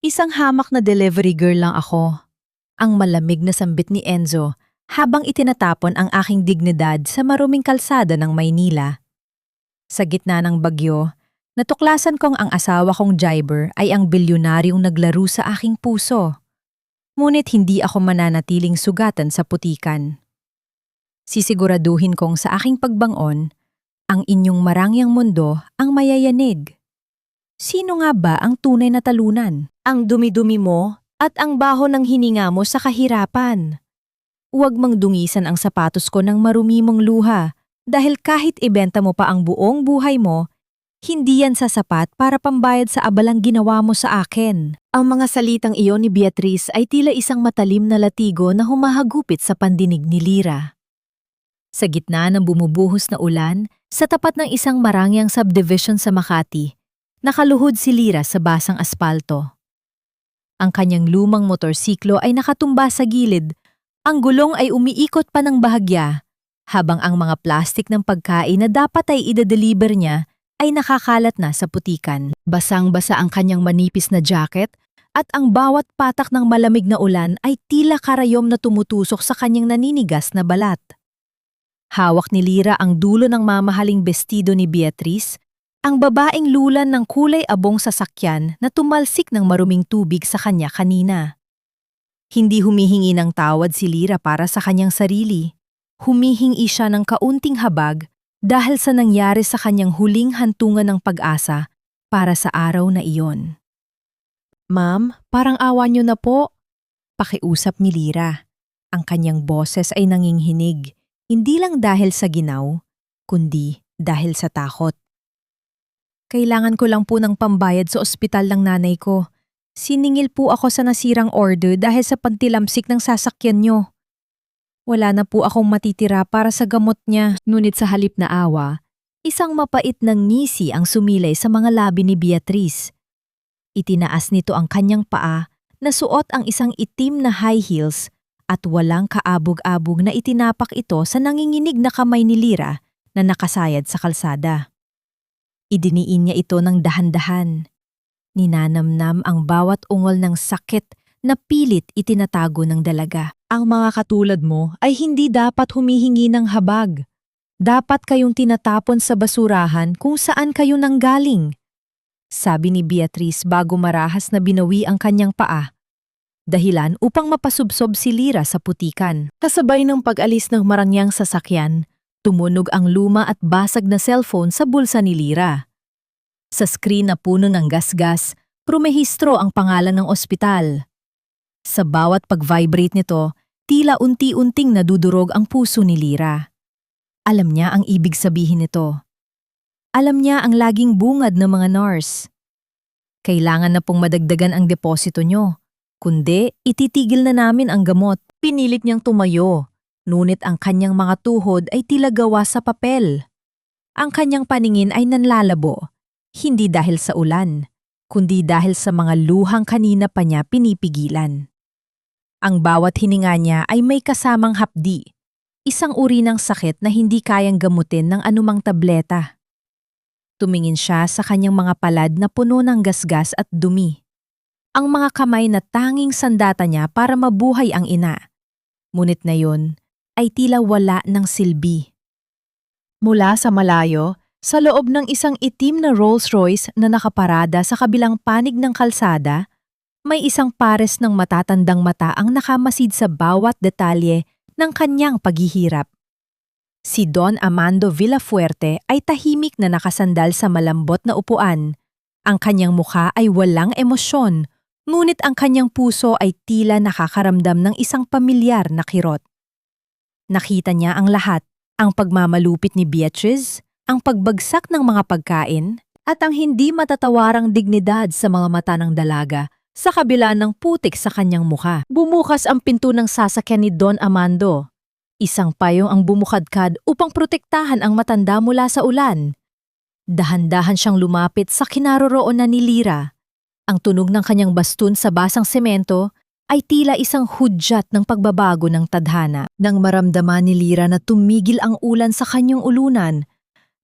Isang hamak na delivery girl lang ako. Ang malamig na sambit ni Enzo habang itinatapon ang aking dignidad sa maruming kalsada ng Maynila. Sa gitna ng bagyo, natuklasan kong ang asawa kong driver ay ang bilyonaryong naglaro sa aking puso. Ngunit hindi ako mananatiling sugatan sa putikan. Sisiguraduhin kong sa aking pagbangon, ang inyong marangyang mundo ang mayayanig. Sino nga ba ang tunay na talunan? Ang dumi-dumi mo at ang baho ng hininga mo sa kahirapan. Huwag mang dungisan ang sapatos ko ng marumi mong luha dahil kahit ibenta mo pa ang buong buhay mo, hindi yan sasapat para pambayad sa abalang ginawa mo sa akin. Ang mga salitang iyon ni Beatrice ay tila isang matalim na latigo na humahagupit sa pandinig ni Lyra. Sa gitna ng bumubuhos na ulan, sa tapat ng isang marangyang subdivision sa Makati, nakaluhod si Lyra sa basang aspalto. Ang kanyang lumang motorsiklo ay nakatumba sa gilid, ang gulong ay umiikot pa ng bahagya, habang ang mga plastik ng pagkain na dapat ay ide-deliver niya ay nakakalat na sa putikan. Basang-basa ang kanyang manipis na jacket at ang bawat patak ng malamig na ulan ay tila karayom na tumutusok sa kanyang naninigas na balat. Hawak ni Lyra ang dulo ng mamahaling bestido ni Beatrice, ang babaeng lulan ng kulay abong sasakyan na tumalsik ng maruming tubig sa kanya kanina. Hindi humihingi ng tawad si Lyra para sa kanyang sarili. Humihingi siya ng kaunting habag dahil sa nangyari sa kanyang huling hantungan ng pag-asa para sa araw na iyon. "Ma'am, parang awa niyo na po." Pakiusap ni Lyra. Ang kanyang boses ay nanginginig, hindi lang dahil sa ginaw, kundi dahil sa takot. "Kailangan ko lang po ng pambayad sa ospital ng nanay ko. Siningil po ako sa nasirang order dahil sa pantilamsik ng sasakyan niyo. Wala na po akong matitira para sa gamot niya." Ngunit sa halip na awa, isang mapait ng ngisi ang sumilay sa mga labi ni Beatrice. Itinaas nito ang kanyang paa na suot ang isang itim na high heels at walang kaabog-abog na itinapak ito sa nanginginig na kamay ni Lyra na nakasayad sa kalsada. Idiniin niya ito ng dahan-dahan. Ninanamnam ang bawat ungol ng sakit na pilit itinatago ng dalaga. "Ang mga katulad mo ay hindi dapat humihingi ng habag. Dapat kayong tinatapon sa basurahan kung saan kayo nanggaling," sabi ni Beatrice bago marahas na binawi ang kanyang paa. Dahilan upang mapasubsob si Lyra sa putikan. Kasabay ng pag-alis ng marangyang sasakyan, tumunog ang luma at basag na cellphone sa bulsa ni Lyra. Sa screen na puno ng gasgas, rumehistro ang pangalan ng ospital. Sa bawat pag-vibrate nito, tila unti-unting nadudurog ang puso ni Lyra. Alam niya ang ibig sabihin nito. Alam niya ang laging bungad ng mga nurse. "Kailangan na pong madagdagan ang deposito niyo. Kundi, ititigil na namin ang gamot." Pinilit niyang tumayo, ngunit ang kanyang mga tuhod ay tila gawa sa papel. Ang kanyang paningin ay nanlalabo, hindi dahil sa ulan, kundi dahil sa mga luhang kanina pa niya pinipigilan. Ang bawat hininga niya ay may kasamang hapdi, isang uri ng sakit na hindi kayang gamutin ng anumang tableta. Tumingin siya sa kanyang mga palad na puno ng gasgas at dumi. Ang mga kamay na tanging sandata niya para mabuhay ang ina. Ngunit na yun ay tila wala ng silbi. Mula sa malayo, sa loob ng isang itim na Rolls Royce na nakaparada sa kabilang panig ng kalsada, may isang pares ng matatandang mata ang nakamasid sa bawat detalye ng kanyang paghihirap. Si Don Amando Villafuerte ay tahimik na nakasandal sa malambot na upuan. Ang kanyang mukha ay walang emosyon, ngunit ang kanyang puso ay tila nakakaramdam ng isang pamilyar na kirot. Nakita niya ang lahat, ang pagmamalupit ni Beatrice, ang pagbagsak ng mga pagkain, at ang hindi matatawarang dignidad sa mga mata ng dalaga sa kabila ng putik sa kanyang mukha. Bumukas ang pinto ng sasakyan ni Don Amando. Isang payong ang bumukadkad upang protektahan ang matanda mula sa ulan. Dahan-dahan siyang lumapit sa kinaroroonan ni Lyra. Ang tunog ng kanyang baston sa basang semento ay tila isang hudyat ng pagbabago ng tadhana. Nang maramdaman ni Lyra na tumigil ang ulan sa kanyang ulunan,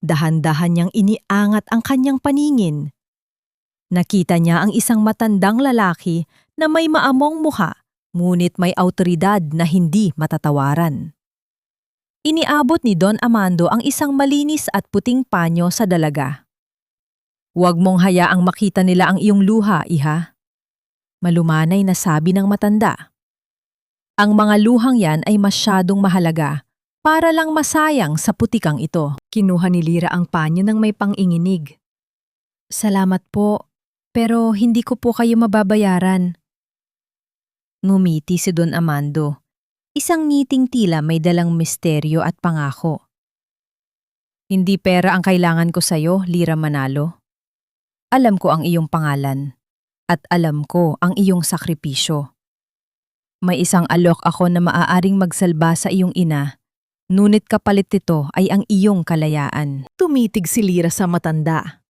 dahan-dahan niyang iniangat ang kanyang paningin. Nakita niya ang isang matandang lalaki na may maamong mukha, ngunit may awtoridad na hindi matatawaran. Iniabot ni Don Amando ang isang malinis at puting panyo sa dalaga. "Huwag mong hayaang makita nila ang iyong luha, iha." Malumanay na sabi ng matanda. "Ang mga luhang yan ay masyadong mahalaga para lang masayang sa putikang ito." Kinuha ni Lira ang panyo ng may panginginig. "Salamat po, pero hindi ko po kayo mababayaran." Ngumiti si Don Amando. Isang ngiting tila may dalang misteryo at pangako. "Hindi pera ang kailangan ko sa'yo, Lira Manalo. Alam ko ang iyong pangalan at alam ko ang iyong sakripisyo. May isang alok ako na maaaring magsalba sa iyong ina, ngunit kapalit nito ay ang iyong kalayaan." Tumitig si Lira sa matanda.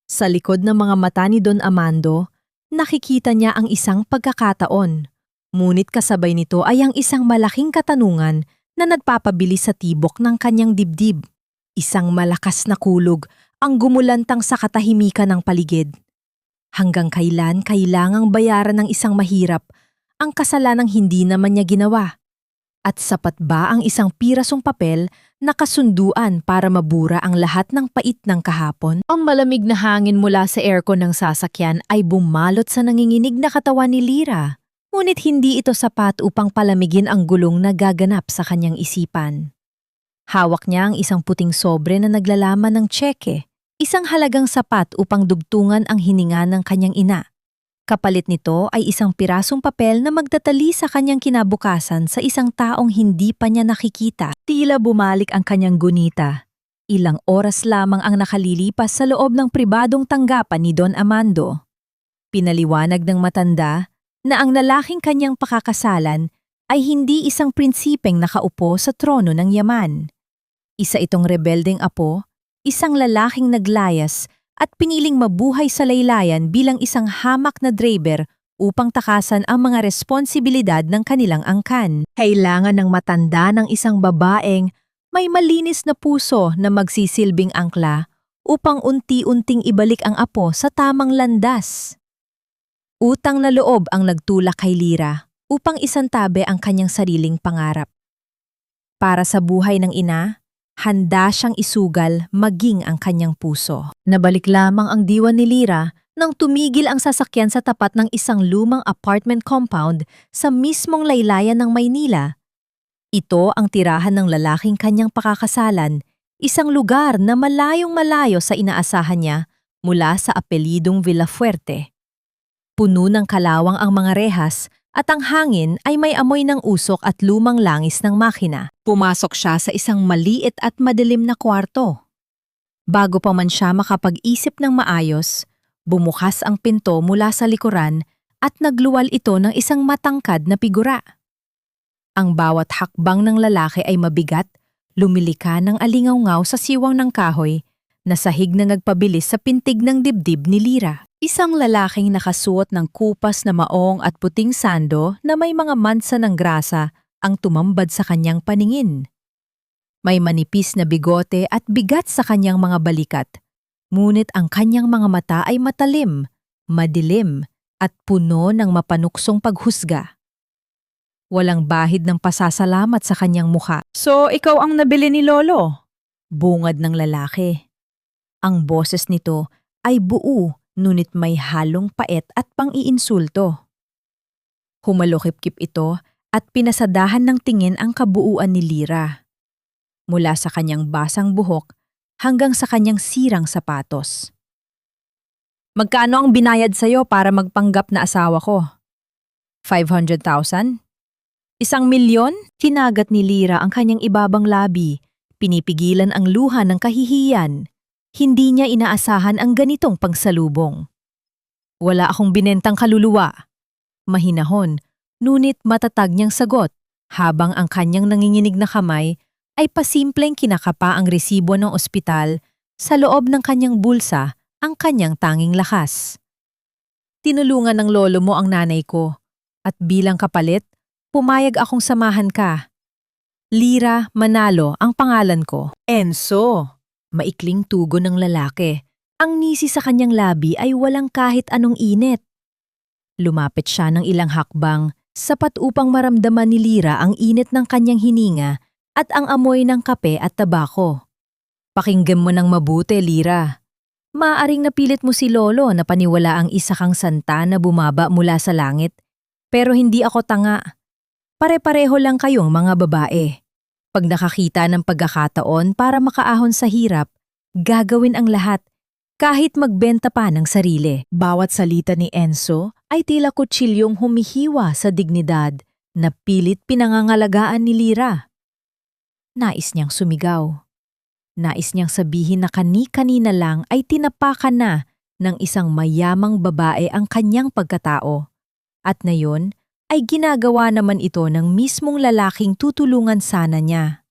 Sa likod ng mga mata ni Don Amando, nakikita niya ang isang pagkakataon. Ngunit kasabay nito ay ang isang malaking katanungan na nagpapabilis sa tibok ng kanyang dibdib. Isang malakas na kulog ang gumulantang sa katahimikan ng paligid. Hanggang kailan kailangang bayaran ng isang mahirap ang kasalanang hindi naman niya ginawa? At sapat ba ang isang pirasong papel na kasunduan para mabura ang lahat ng pait ng kahapon? Ang malamig na hangin mula sa aircon ng sasakyan ay bumalot sa nanginginig na katawan ni Lira. Ngunit hindi ito sapat upang palamigin ang gulong na gaganap sa kanyang isipan. Hawak niya ang isang puting sobre na naglalaman ng tseke, isang halagang sapat upang dugtungan ang hininga ng kanyang ina. Kapalit nito ay isang pirasong papel na magtatali sa kanyang kinabukasan sa isang taong hindi pa niya nakikita. Tila bumalik ang kanyang gunita. Ilang oras lamang ang nakalilipas sa loob ng pribadong tanggapan ni Don Amando. Pinaliwanag ng matanda na ang lalaking kanyang pakakasalan ay hindi isang prinsipeng nakaupo sa trono ng yaman. Isa itong rebeldeng apo, isang lalaking naglayas at piniling mabuhay sa laylayan bilang isang hamak na driver upang takasan ang mga responsibilidad ng kanilang angkan. Kailangan ng matanda ng isang babaeng may malinis na puso na magsisilbing angkla upang unti-unting ibalik ang apo sa tamang landas. Utang na loob ang nagtulak kay Lira upang isantabi ang kanyang sariling pangarap. Para sa buhay ng ina, handa siyang isugal maging ang kanyang puso. Nabalik lamang ang diwa ni Lira nang tumigil ang sasakyan sa tapat ng isang lumang apartment compound sa mismong laylayan ng Maynila. Ito ang tirahan ng lalaking kanyang pakakasalan, isang lugar na malayong-malayo sa inaasahan niya mula sa apelidong Villafuerte. Puno ng kalawang ang mga rehas at ang hangin ay may amoy ng usok at lumang langis ng makina. Pumasok siya sa isang maliit at madilim na kwarto. Bago pa man siya makapag-isip ng maayos, bumukas ang pinto mula sa likuran at nagluwal ito ng isang matangkad na figura. Ang bawat hakbang ng lalaki ay mabigat, lumilika ng alingaw-ngaw sa siwang ng kahoy na sahig na nagpabilis sa pintig ng dibdib ni Lira. Isang lalaking nakasuot ng kupas na maong at puting sando na may mga mansa ng grasa ang tumambad sa kanyang paningin. May manipis na bigote at bigat sa kanyang mga balikat, ngunit ang kanyang mga mata ay matalim, madilim at puno ng mapanuksong paghusga. Walang bahid ng pasasalamat sa kanyang mukha. "So, ikaw ang nabili ni Lolo?" Bungad ng lalaki. Ang boses nito ay buo, ngunit may halong pait at pang-iinsulto. Humalokip-kip ito at pinasadahan ng tingin ang kabuuan ni Lira. Mula sa kanyang basang buhok hanggang sa kanyang sirang sapatos. "Magkano ang binayad sa'yo para magpanggap na asawa ko?" 500,000? 1,000,000? Kinagat ni Lira ang kanyang ibabang labi. Pinipigilan ang luha ng kahihiyan. Hindi niya inaasahan ang ganitong pagsalubong. "Wala akong binentang kaluluwa." Mahinahon, ngunit matatag niyang sagot, habang ang kanyang nanginginig na kamay ay pasimpleng kinakapa ang resibo ng ospital sa loob ng kanyang bulsa, ang kanyang tanging lakas. "Tinulungan ng lolo mo ang nanay ko, at bilang kapalit, pumayag akong samahan ka. Lira Manalo ang pangalan ko." "Enzo!" Maikling tugon ng lalaki, Ang ngisi sa kanyang labi ay walang kahit anong init. Lumapit siya ng ilang hakbang, sapat upang maramdaman ni Lyra ang init ng kanyang hininga at ang amoy ng kape at tabako. Pakinggan mo ng mabuti, Lyra. Maaaring napilit mo si Lolo na paniwala ang isa kang santa na bumaba mula sa langit. Pero hindi ako tanga. Pare-pareho lang kayong mga babae. Pag nakakita ng pagkakataon para makaahon sa hirap, gagawin ang lahat, kahit magbenta pa ng sarili. Bawat salita ni Enzo ay tila kutsilyong humihiwa sa dignidad na pilit pinangangalagaan ni Lyra. Nais niyang sumigaw. Nais niyang sabihin na kani-kanina lang ay tinapakan na ng isang mayamang babae ang kanyang pagkatao. At ngayon ay ginagawa naman ito ng mismong lalaking tutulungan sana niya.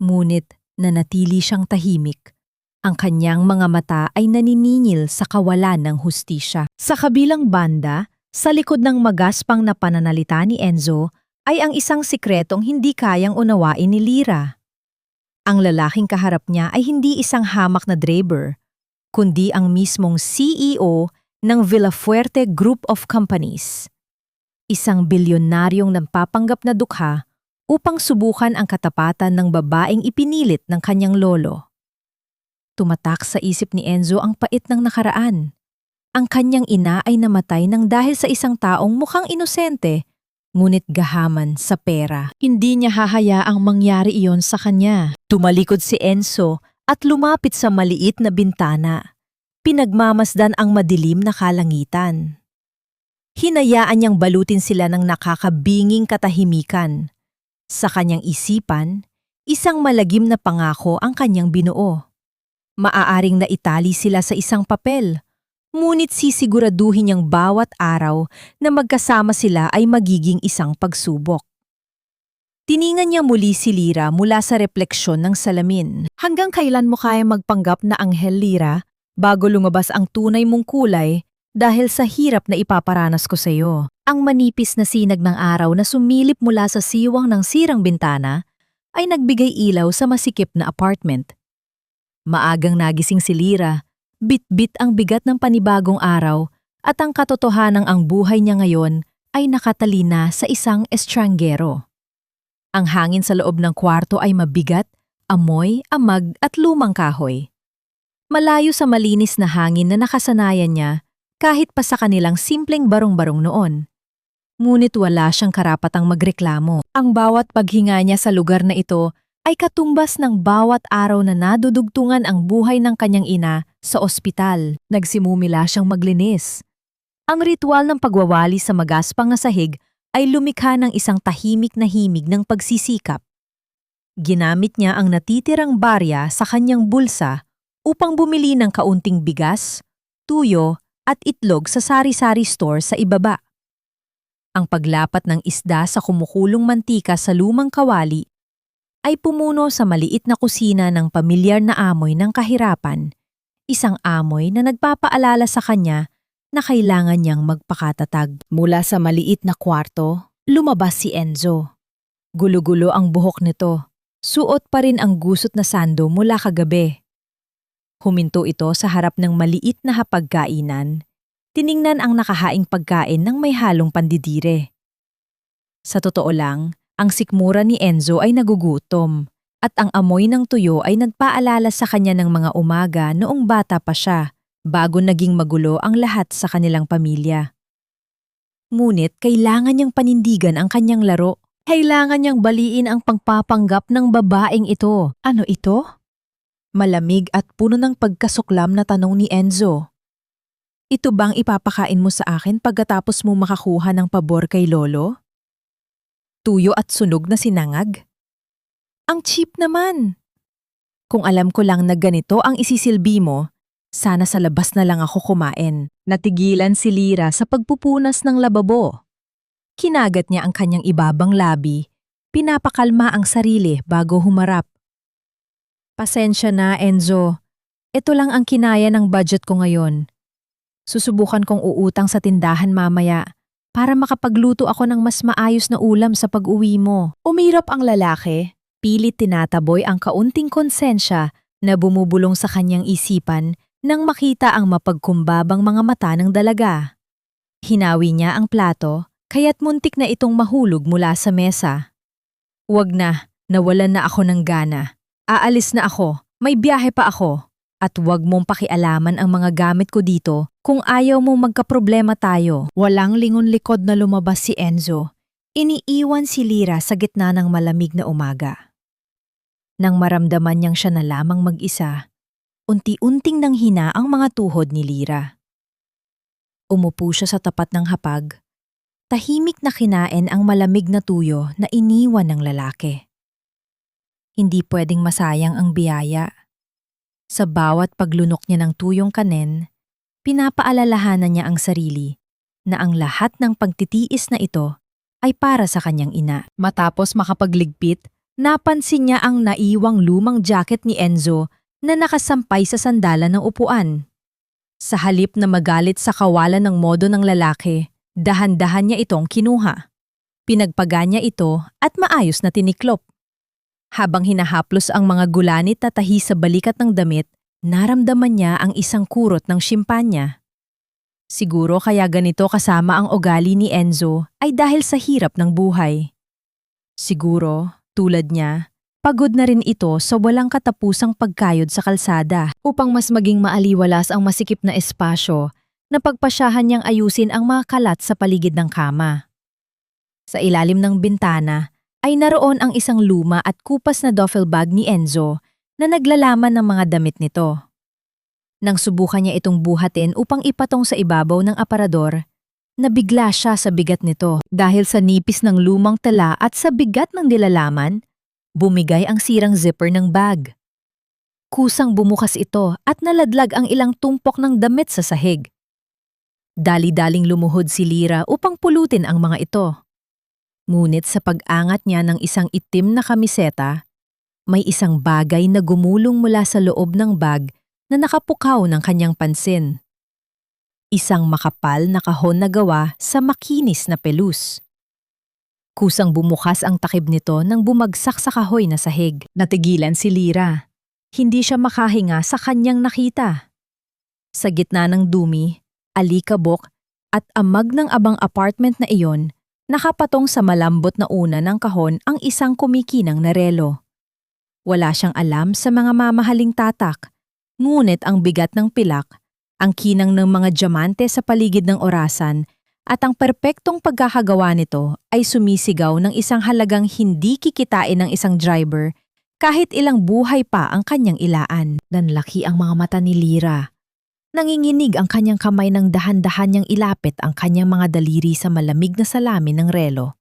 Ngunit nanatili siyang tahimik. Ang kanyang mga mata ay naniningil sa kawalan ng hustisya. Sa kabilang banda, sa likod ng magaspang na pananalita ni Enzo ay ang isang sikretong hindi kayang unawain ni Lyra. Ang lalaking kaharap niya ay hindi isang hamak na driver, kundi ang mismong CEO ng Villafuerte Group of Companies. Isang bilyonaryong napapanggap na dukha upang subukan ang katapatan ng babaeng ipinilit ng kanyang lolo. Tumatak sa isip ni Enzo ang pait ng nakaraan. Ang kanyang ina ay namatay nang dahil sa isang taong mukhang inosente, ngunit gahaman sa pera. Hindi niya hahayaang mangyari iyon sa kanya. Tumalikod si Enzo at lumapit sa maliit na bintana. Pinagmamasdan ang madilim na kalangitan. Hinayaan niyang balutin sila ng nakakabinging katahimikan. Sa kanyang isipan, isang malagim na pangako ang kanyang binuo. Maaaring naitali sila sa isang papel, ngunit sisiguraduhin niyang bawat araw na magkasama sila ay magiging isang pagsubok. Tiningan niya muli si Lyra mula sa refleksyon ng salamin. Hanggang kailan mo kaya magpanggap na anghel, Lyra, bago lumabas ang tunay mong kulay dahil sa hirap na ipaparanas ko sa iyo? Ang manipis na sinag ng araw na sumilip mula sa siwang ng sirang bintana ay nagbigay ilaw sa masikip na apartment. Maagang nagising si Lyra, bit-bit ang bigat ng panibagong araw at ang katotohanang ang buhay niya ngayon ay nakatalina sa isang estranggero. Ang hangin sa loob ng kwarto ay mabigat, amoy, amag at lumang kahoy. Malayo sa malinis na hangin na nakasanayan niya kahit pa sa kanilang simpleng barong-barong noon. Ngunit wala siyang karapatang magreklamo. Ang bawat paghinga niya sa lugar na ito ay katumbas ng bawat araw na nadudugtungan ang buhay ng kanyang ina sa ospital. Nagsimumila siyang maglinis. Ang ritual ng pagwawali sa magaspang na sahig ay lumikha ng isang tahimik na himig ng pagsisikap. Ginamit niya ang natitirang barya sa kanyang bulsa upang bumili ng kaunting bigas, tuyo at itlog sa sari-sari store sa ibaba. Ang paglapat ng isda sa kumukulong mantika sa lumang kawali ay pumuno sa maliit na kusina ng pamilyar na amoy ng kahirapan, isang amoy na nagpapaalala sa kanya na kailangan niyang magpakatatag. Mula sa maliit na kwarto, lumabas si Enzo. Gulo-gulo ang buhok nito, suot pa rin ang gusot na sando mula kagabi. Huminto ito sa harap ng maliit na hapagkainan, tiningnan ang nakahaing pagkain ng may halong pandidire. Sa totoo lang, ang sikmura ni Enzo ay nagugutom at ang amoy ng tuyo ay nagpaalala sa kanya ng mga umaga noong bata pa siya bago naging magulo ang lahat sa kanilang pamilya. Ngunit kailangan niyang panindigan ang kanyang laro. Kailangan niyang baliin ang pagpapanggap ng babaeng ito. Ano ito? Malamig at puno ng pagkasuklam na tanong ni Enzo. Ito bang ipapakain mo sa akin pagkatapos mo makakuha ng pabor kay Lolo? Tuyo at sunog na sinangag? Ang cheap naman! Kung alam ko lang na ganito ang isisilbi mo, sana sa labas na lang ako kumain. Natigilan si Lyra sa pagpupunas ng lababo. Kinagat niya ang kanyang ibabang labi, pinapakalma ang sarili bago humarap. Pasensya na, Enzo. Ito lang ang kinaya ng budget ko ngayon. Susubukan kong uutang sa tindahan mamaya para makapagluto ako ng mas maayos na ulam sa pag-uwi mo. Umirap ang lalaki, pilit tinataboy ang kaunting konsensya na bumubulong sa kanyang isipan nang makita ang mapagkumbabang mga mata ng dalaga. Hinawi niya ang plato, kaya't muntik na itong mahulog mula sa mesa. "Wag na, nawalan na ako ng gana. Aalis na ako, may biyahe pa ako. At wag mong pakialaman ang mga gamit ko dito kung ayaw mong magkaproblema tayo." Walang lingon-likod na lumabas si Enzo. Iniiwan si Lyra sa gitna ng malamig na umaga. Nang maramdaman niyang siya na lamang mag-isa, unti-unting nanghina ang mga tuhod ni Lyra. Umupo siya sa tapat ng hapag. Tahimik na kinain ang malamig na tuyo na iniwan ng lalaki. Hindi pwedeng masayang ang biyaya. Sa bawat paglunok niya ng tuyong kanin, pinapaalalahanan niya ang sarili na ang lahat ng pagtitiis na ito ay para sa kanyang ina. Matapos makapagligpit, napansin niya ang naiwang lumang jacket ni Enzo na nakasampay sa sandalan ng upuan. Sa halip na magalit sa kawalan ng modo ng lalaki, dahan-dahan niya itong kinuha. Pinagpaga niya ito at maayos na tiniklop. Habang hinahaplos ang mga gulanit na tahi sa balikat ng damit, naramdaman niya ang isang kurot ng shimpanya. Siguro kaya ganito kasama ang ugali ni Enzo ay dahil sa hirap ng buhay. Siguro, tulad niya, pagod na rin ito sa walang katapusang pagkayod sa kalsada. Upang mas maging maaliwalas ang masikip na espasyo, napagpasyahan niyang ayusin ang mga kalat sa paligid ng kama. Sa ilalim ng bintana ay naroon ang isang luma at kupas na duffel bag ni Enzo na naglalaman ng mga damit nito. Nang subukan niya itong buhatin upang ipatong sa ibabaw ng aparador, nabigla siya sa bigat nito dahil sa nipis ng lumang tela at sa bigat ng nilalaman, bumigay ang sirang zipper ng bag. Kusang bumukas ito at naladlag ang ilang tumpok ng damit sa sahig. Dali-daling lumuhod si Lyra upang pulutin ang mga ito. Ngunit sa pag-angat niya ng isang itim na kamiseta, may isang bagay na gumulong mula sa loob ng bag na nakapukaw ng kanyang pansin. Isang makapal na kahon na gawa sa makinis na pelus. Kusang bumukas ang takip nito nang bumagsak sa kahoy na sahig. Natigilan si Lyra. Hindi siya makahinga sa kanyang nakita. Sa gitna ng dumi, alikabok at amag ng abang apartment na iyon, nakapatong sa malambot na una ng kahon ang isang kumikinang na relo. Wala siyang alam sa mga mamahaling tatak, ngunit ang bigat ng pilak, ang kinang ng mga diamante sa paligid ng orasan, at ang perpektong pagkakagawa nito ay sumisigaw ng isang halagang hindi kikitain ng isang driver kahit ilang buhay pa ang kanyang ilaan. Nanlaki ang mga mata ni Lyra. Nanginginig ang kanyang kamay ng dahan-dahan niyang ilapit ang kanyang mga daliri sa malamig na salamin ng relo.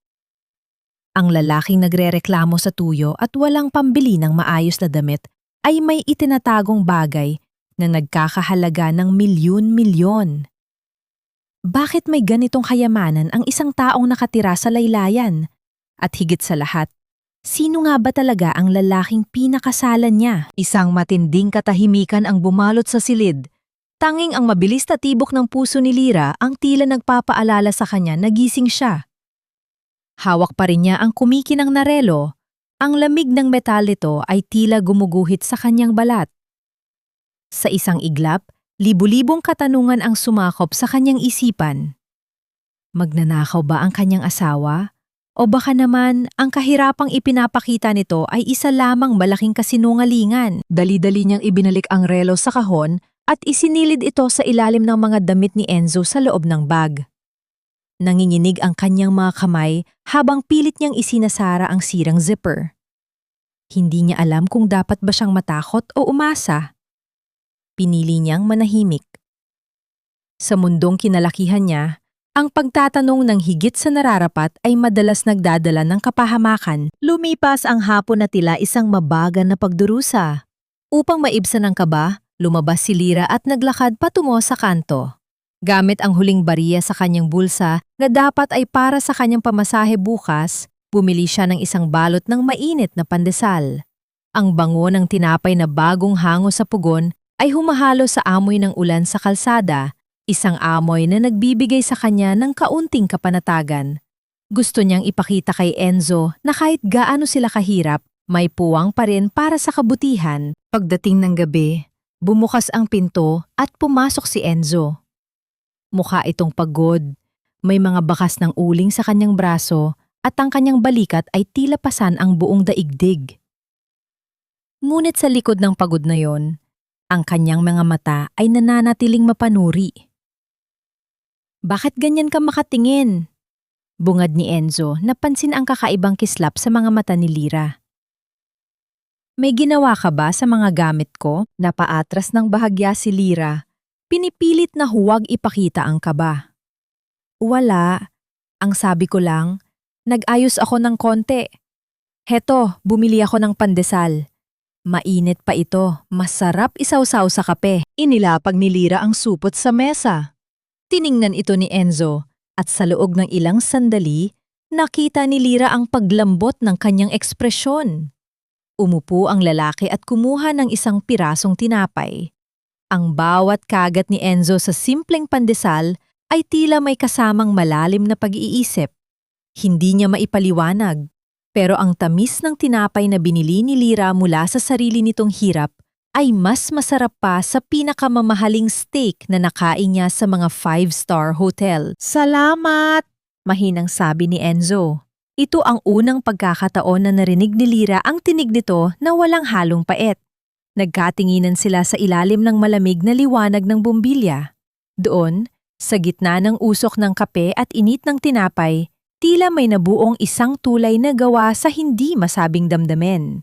Ang lalaking nagrereklamo sa tuyo at walang pambili ng maayos na damit ay may itinatagong bagay na nagkakahalaga ng milyon-milyon. Bakit may ganitong kayamanan ang isang taong nakatira sa laylayan? At higit sa lahat, sino nga ba talaga ang lalaking pinakasalan niya? Isang matinding katahimikan ang bumalot sa silid. Tanging ang mabilis na tibok ng puso ni Lyra ang tila nagpapaalala sa kanya na gising siya. Hawak pa rin niya ang kumikinang na relo. Ang lamig ng metal nito ay tila gumuguhit sa kanyang balat. Sa isang iglap, libu-libong katanungan ang sumakop sa kanyang isipan. Magnanakaw ba ang kanyang asawa? O baka naman ang kahirapang ipinapakita nito ay isa lamang malaking kasinungalingan? Dali-dali niyang ibinalik ang relo sa kahon at isinilid ito sa ilalim ng mga damit ni Enzo sa loob ng bag. Nanginginig ang kanyang mga kamay habang pilit niyang isinasara ang sirang zipper. Hindi niya alam kung dapat ba siyang matakot o umasa. Pinili niyang manahimik. Sa mundong kinalakihan niya, ang pagtatanong ng higit sa nararapat ay madalas nagdadala ng kapahamakan. Lumipas ang hapon na tila isang mabagal na pagdurusa. Upang maibsan ang kaba, lumabas si Lyra at naglakad patungo sa kanto. Gamit ang huling bariya sa kanyang bulsa na dapat ay para sa kanyang pamasahe bukas, bumili siya ng isang balot ng mainit na pandesal. Ang bango ng tinapay na bagong hango sa pugon ay humahalo sa amoy ng ulan sa kalsada, isang amoy na nagbibigay sa kanya ng kaunting kapanatagan. Gusto niyang ipakita kay Enzo na kahit gaano sila kahirap, may puwang pa rin para sa kabutihan. Pagdating ng gabi, Bumukas ang pinto at pumasok si Enzo. Mukha itong pagod. May mga bakas ng uling sa kanyang braso at ang kanyang balikat ay tila pasan ang buong daigdig. Ngunit sa likod ng pagod na yon, ang kanyang mga mata ay nananatiling mapanuri. Bakit ganyan ka makatingin? Bungad ni Enzo, napansin ang kakaibang kislap sa mga mata ni Lyra. May ginawa ka ba sa mga gamit ko? Napaatras ng bahagya si Lyra. Pinipilit na huwag ipakita ang kaba. Wala. Ang sabi ko lang, nag-ayos ako ng konti. Heto, bumili ako ng pandesal. Mainit pa ito, masarap isawsaw sa kape. Inilapag ni Lyra ang supot sa mesa. Tiningnan ito ni Enzo at sa loob ng ilang sandali, nakita ni Lyra ang paglambot ng kanyang ekspresyon. Umupo ang lalaki at kumuha ng isang pirasong tinapay. Ang bawat kagat ni Enzo sa simpleng pandesal ay tila may kasamang malalim na pag-iisip. Hindi niya maipaliwanag, pero ang tamis ng tinapay na binili ni Lyra mula sa sarili nitong hirap ay mas masarap pa sa pinakamamahaling steak na nakain niya sa mga 5-star hotel. Salamat! Mahinang sabi ni Enzo. Ito ang unang pagkakataon na narinig ni Lyra ang tinig nito na walang halong pait. Nagkatinginan sila sa ilalim ng malamig na liwanag ng bumbilya. Doon, sa gitna ng usok ng kape at init ng tinapay, tila may nabuong isang tulay na gawa sa hindi masabing damdamin.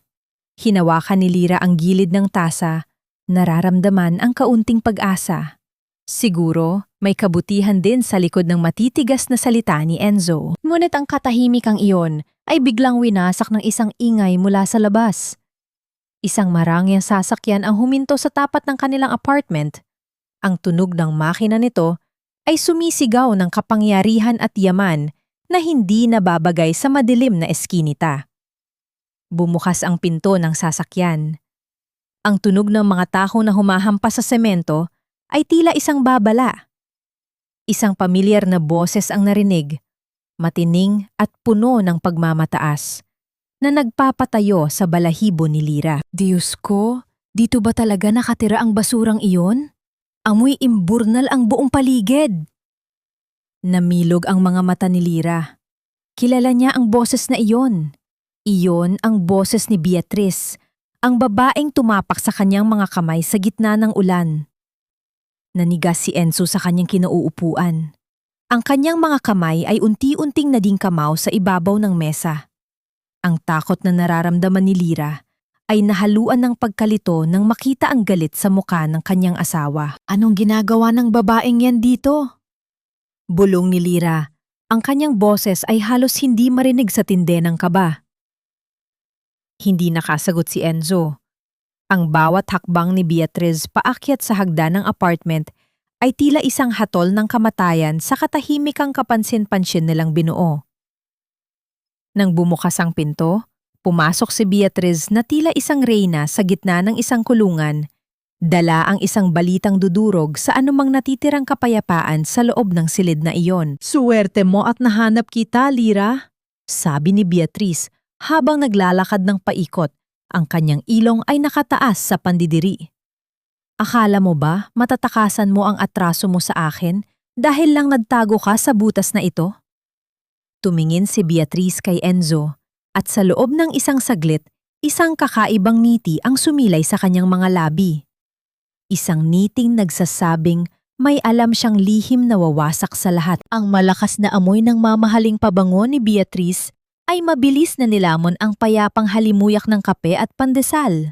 Hinawakan ni Lyra ang gilid ng tasa, nararamdaman ang kaunting pag-asa. Siguro, may kabutihan din sa likod ng matitigas na salita ni Enzo. Ngunit ang katahimikang iyon ay biglang winasak ng isang ingay mula sa labas. Isang marangyang sasakyan ang huminto sa tapat ng kanilang apartment. Ang tunog ng makina nito ay sumisigaw ng kapangyarihan at yaman na hindi nababagay sa madilim na eskinita. Bumukas ang pinto ng sasakyan. Ang tunog ng mga tao na humahampas sa semento ay tila isang babala. Isang pamilyar na boses ang narinig, matining at puno ng pagmamataas, na nagpapatayo sa balahibo ni Lyra. Diyos ko, dito ba talaga nakatira ang basurang iyon? Amoy imburnal ang buong paligid. Namilog ang mga mata ni Lyra. Kilala niya ang boses na iyon. Iyon ang boses ni Beatrice, ang babaeng tumapak sa kanyang mga kamay sa gitna ng ulan. Nanigas si Enzo sa kanyang kinauupuan. Ang kanyang mga kamay ay unti-unting naging kamaw sa ibabaw ng mesa. Ang takot na nararamdaman ni Lyra ay nahaluan ng pagkalito nang makita ang galit sa muka ng kanyang asawa. Anong ginagawa ng babaeng yan dito? Bulong ni Lyra. Ang kanyang boses ay halos hindi marinig sa tindi ng kaba. Hindi nakasagot si Enzo. Ang bawat hakbang ni Beatrice paakyat sa hagdan ng apartment ay tila isang hatol ng kamatayan sa katahimikang kapansin-pansin nilang binuo. Nang bumukas ang pinto, pumasok si Beatrice na tila isang reyna sa gitna ng isang kulungan, dala ang isang balitang dudurog sa anumang natitirang kapayapaan sa loob ng silid na iyon. Suwerte mo at nahanap kita, Lyra, sabi ni Beatrice habang naglalakad ng paikot. Ang kanyang ilong ay nakataas sa pandidiri. Akala mo ba matatakasan mo ang atraso mo sa akin dahil lang nagtago ka sa butas na ito? Tumingin si Beatrice kay Enzo at sa loob ng isang saglit, isang kakaibang ngiti ang sumilay sa kanyang mga labi. Isang ngiting nagsasabing may alam siyang lihim na wawasak sa lahat. Ang malakas na amoy ng mamahaling pabango ni Beatrice ay mabilis na nilamon ang payapang halimuyak ng kape at pandesal.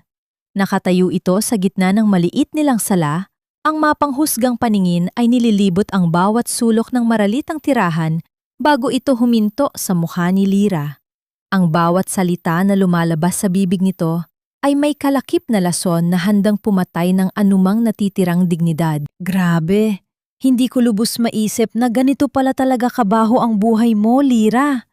Nakatayo ito sa gitna ng maliit nilang sala, ang mapanghusgang paningin ay nililibot ang bawat sulok ng maralitang tirahan bago ito huminto sa mukha ni Lyra. Ang bawat salita na lumalabas sa bibig nito ay may kalakip na lason na handang pumatay ng anumang natitirang dignidad. Grabe, hindi ko lubos maisip na ganito pala talaga kabaho ang buhay mo, Lyra.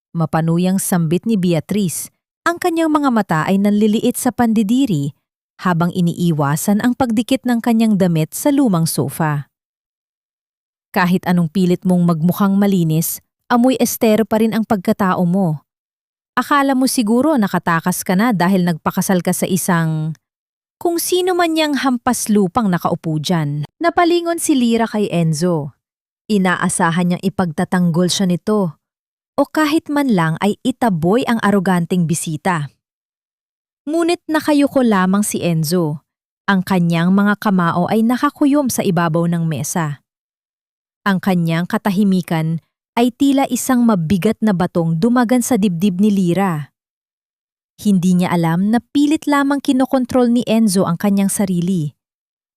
Mapanuyang sambit ni Beatrice, ang kanyang mga mata ay nanliliit sa pandidiri habang iniiwasan ang pagdikit ng kanyang damit sa lumang sofa. Kahit anong pilit mong magmukhang malinis, amoy estero pa rin ang pagkatao mo. Akala mo siguro nakatakas ka na dahil nagpakasal ka sa isang kung sino man niyang hampas lupang nakaupo dyan. Napalingon si Lyra kay Enzo. Inaasahan niyang ipagtatanggol siya nito o kahit man lang ay itaboy ang aroganteng bisita. Ngunit nakayuko lamang si Enzo. Ang kanyang mga kamao ay nakakuyom sa ibabaw ng mesa. Ang kanyang katahimikan ay tila isang mabigat na batong dumagan sa dibdib ni Lyra. Hindi niya alam na pilit lamang kinokontrol ni Enzo ang kanyang sarili.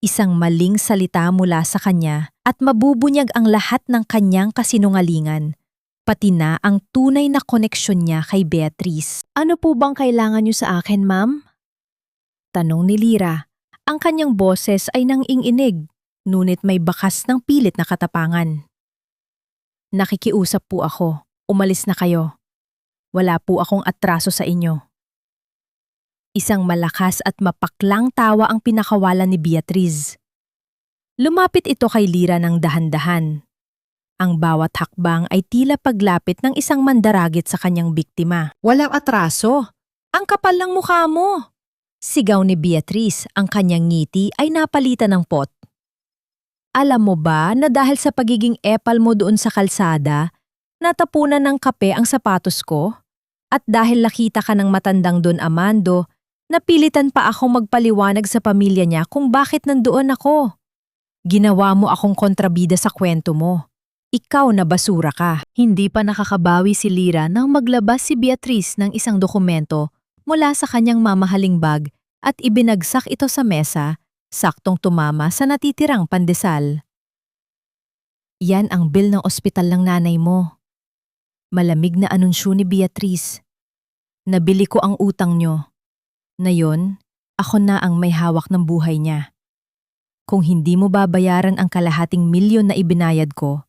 Isang maling salita mula sa kanya at mabubunyag ang lahat ng kanyang kasinungalingan, pati na ang tunay na koneksyon niya kay Beatrice. Ano po bang kailangan niyo sa akin, ma'am? Tanong ni Lyra. Ang kanyang boses ay nang-inginig, ngunit may bakas ng pilit na katapangan. Nakikiusap po ako. Umalis na kayo. Wala po akong atraso sa inyo. Isang malakas at mapaklang tawa ang pinakawalan ni Beatrice. Lumapit ito kay Lyra ng dahan-dahan. Ang bawat hakbang ay tila paglapit ng isang mandaragit sa kanyang biktima. Walang atraso. Ang kapal ng mukha mo. Sigaw ni Beatrice, ang kanyang ngiti ay napalitan ng pot. Alam mo ba na dahil sa pagiging epal mo doon sa kalsada, natapunan ng kape ang sapatos ko? At dahil nakita ka ng matandang Don Amando, napilitan pa akong magpaliwanag sa pamilya niya kung bakit nandoon ako. Ginawa mo akong kontrabida sa kwento mo. Ikaw na basura ka. Hindi pa nakakabawi si Lyra nang maglabas si Beatrice ng isang dokumento mula sa kanyang mamahaling bag at ibinagsak ito sa mesa, saktong tumama sa natitirang pandesal. Yan ang bill ng ospital ng nanay mo. Malamig na anunsyo ni Beatrice. Nabili ko ang utang nyo. Ngayon, ako na ang may hawak ng buhay niya. Kung hindi mo babayaran ang kalahating milyon na ibinayad ko,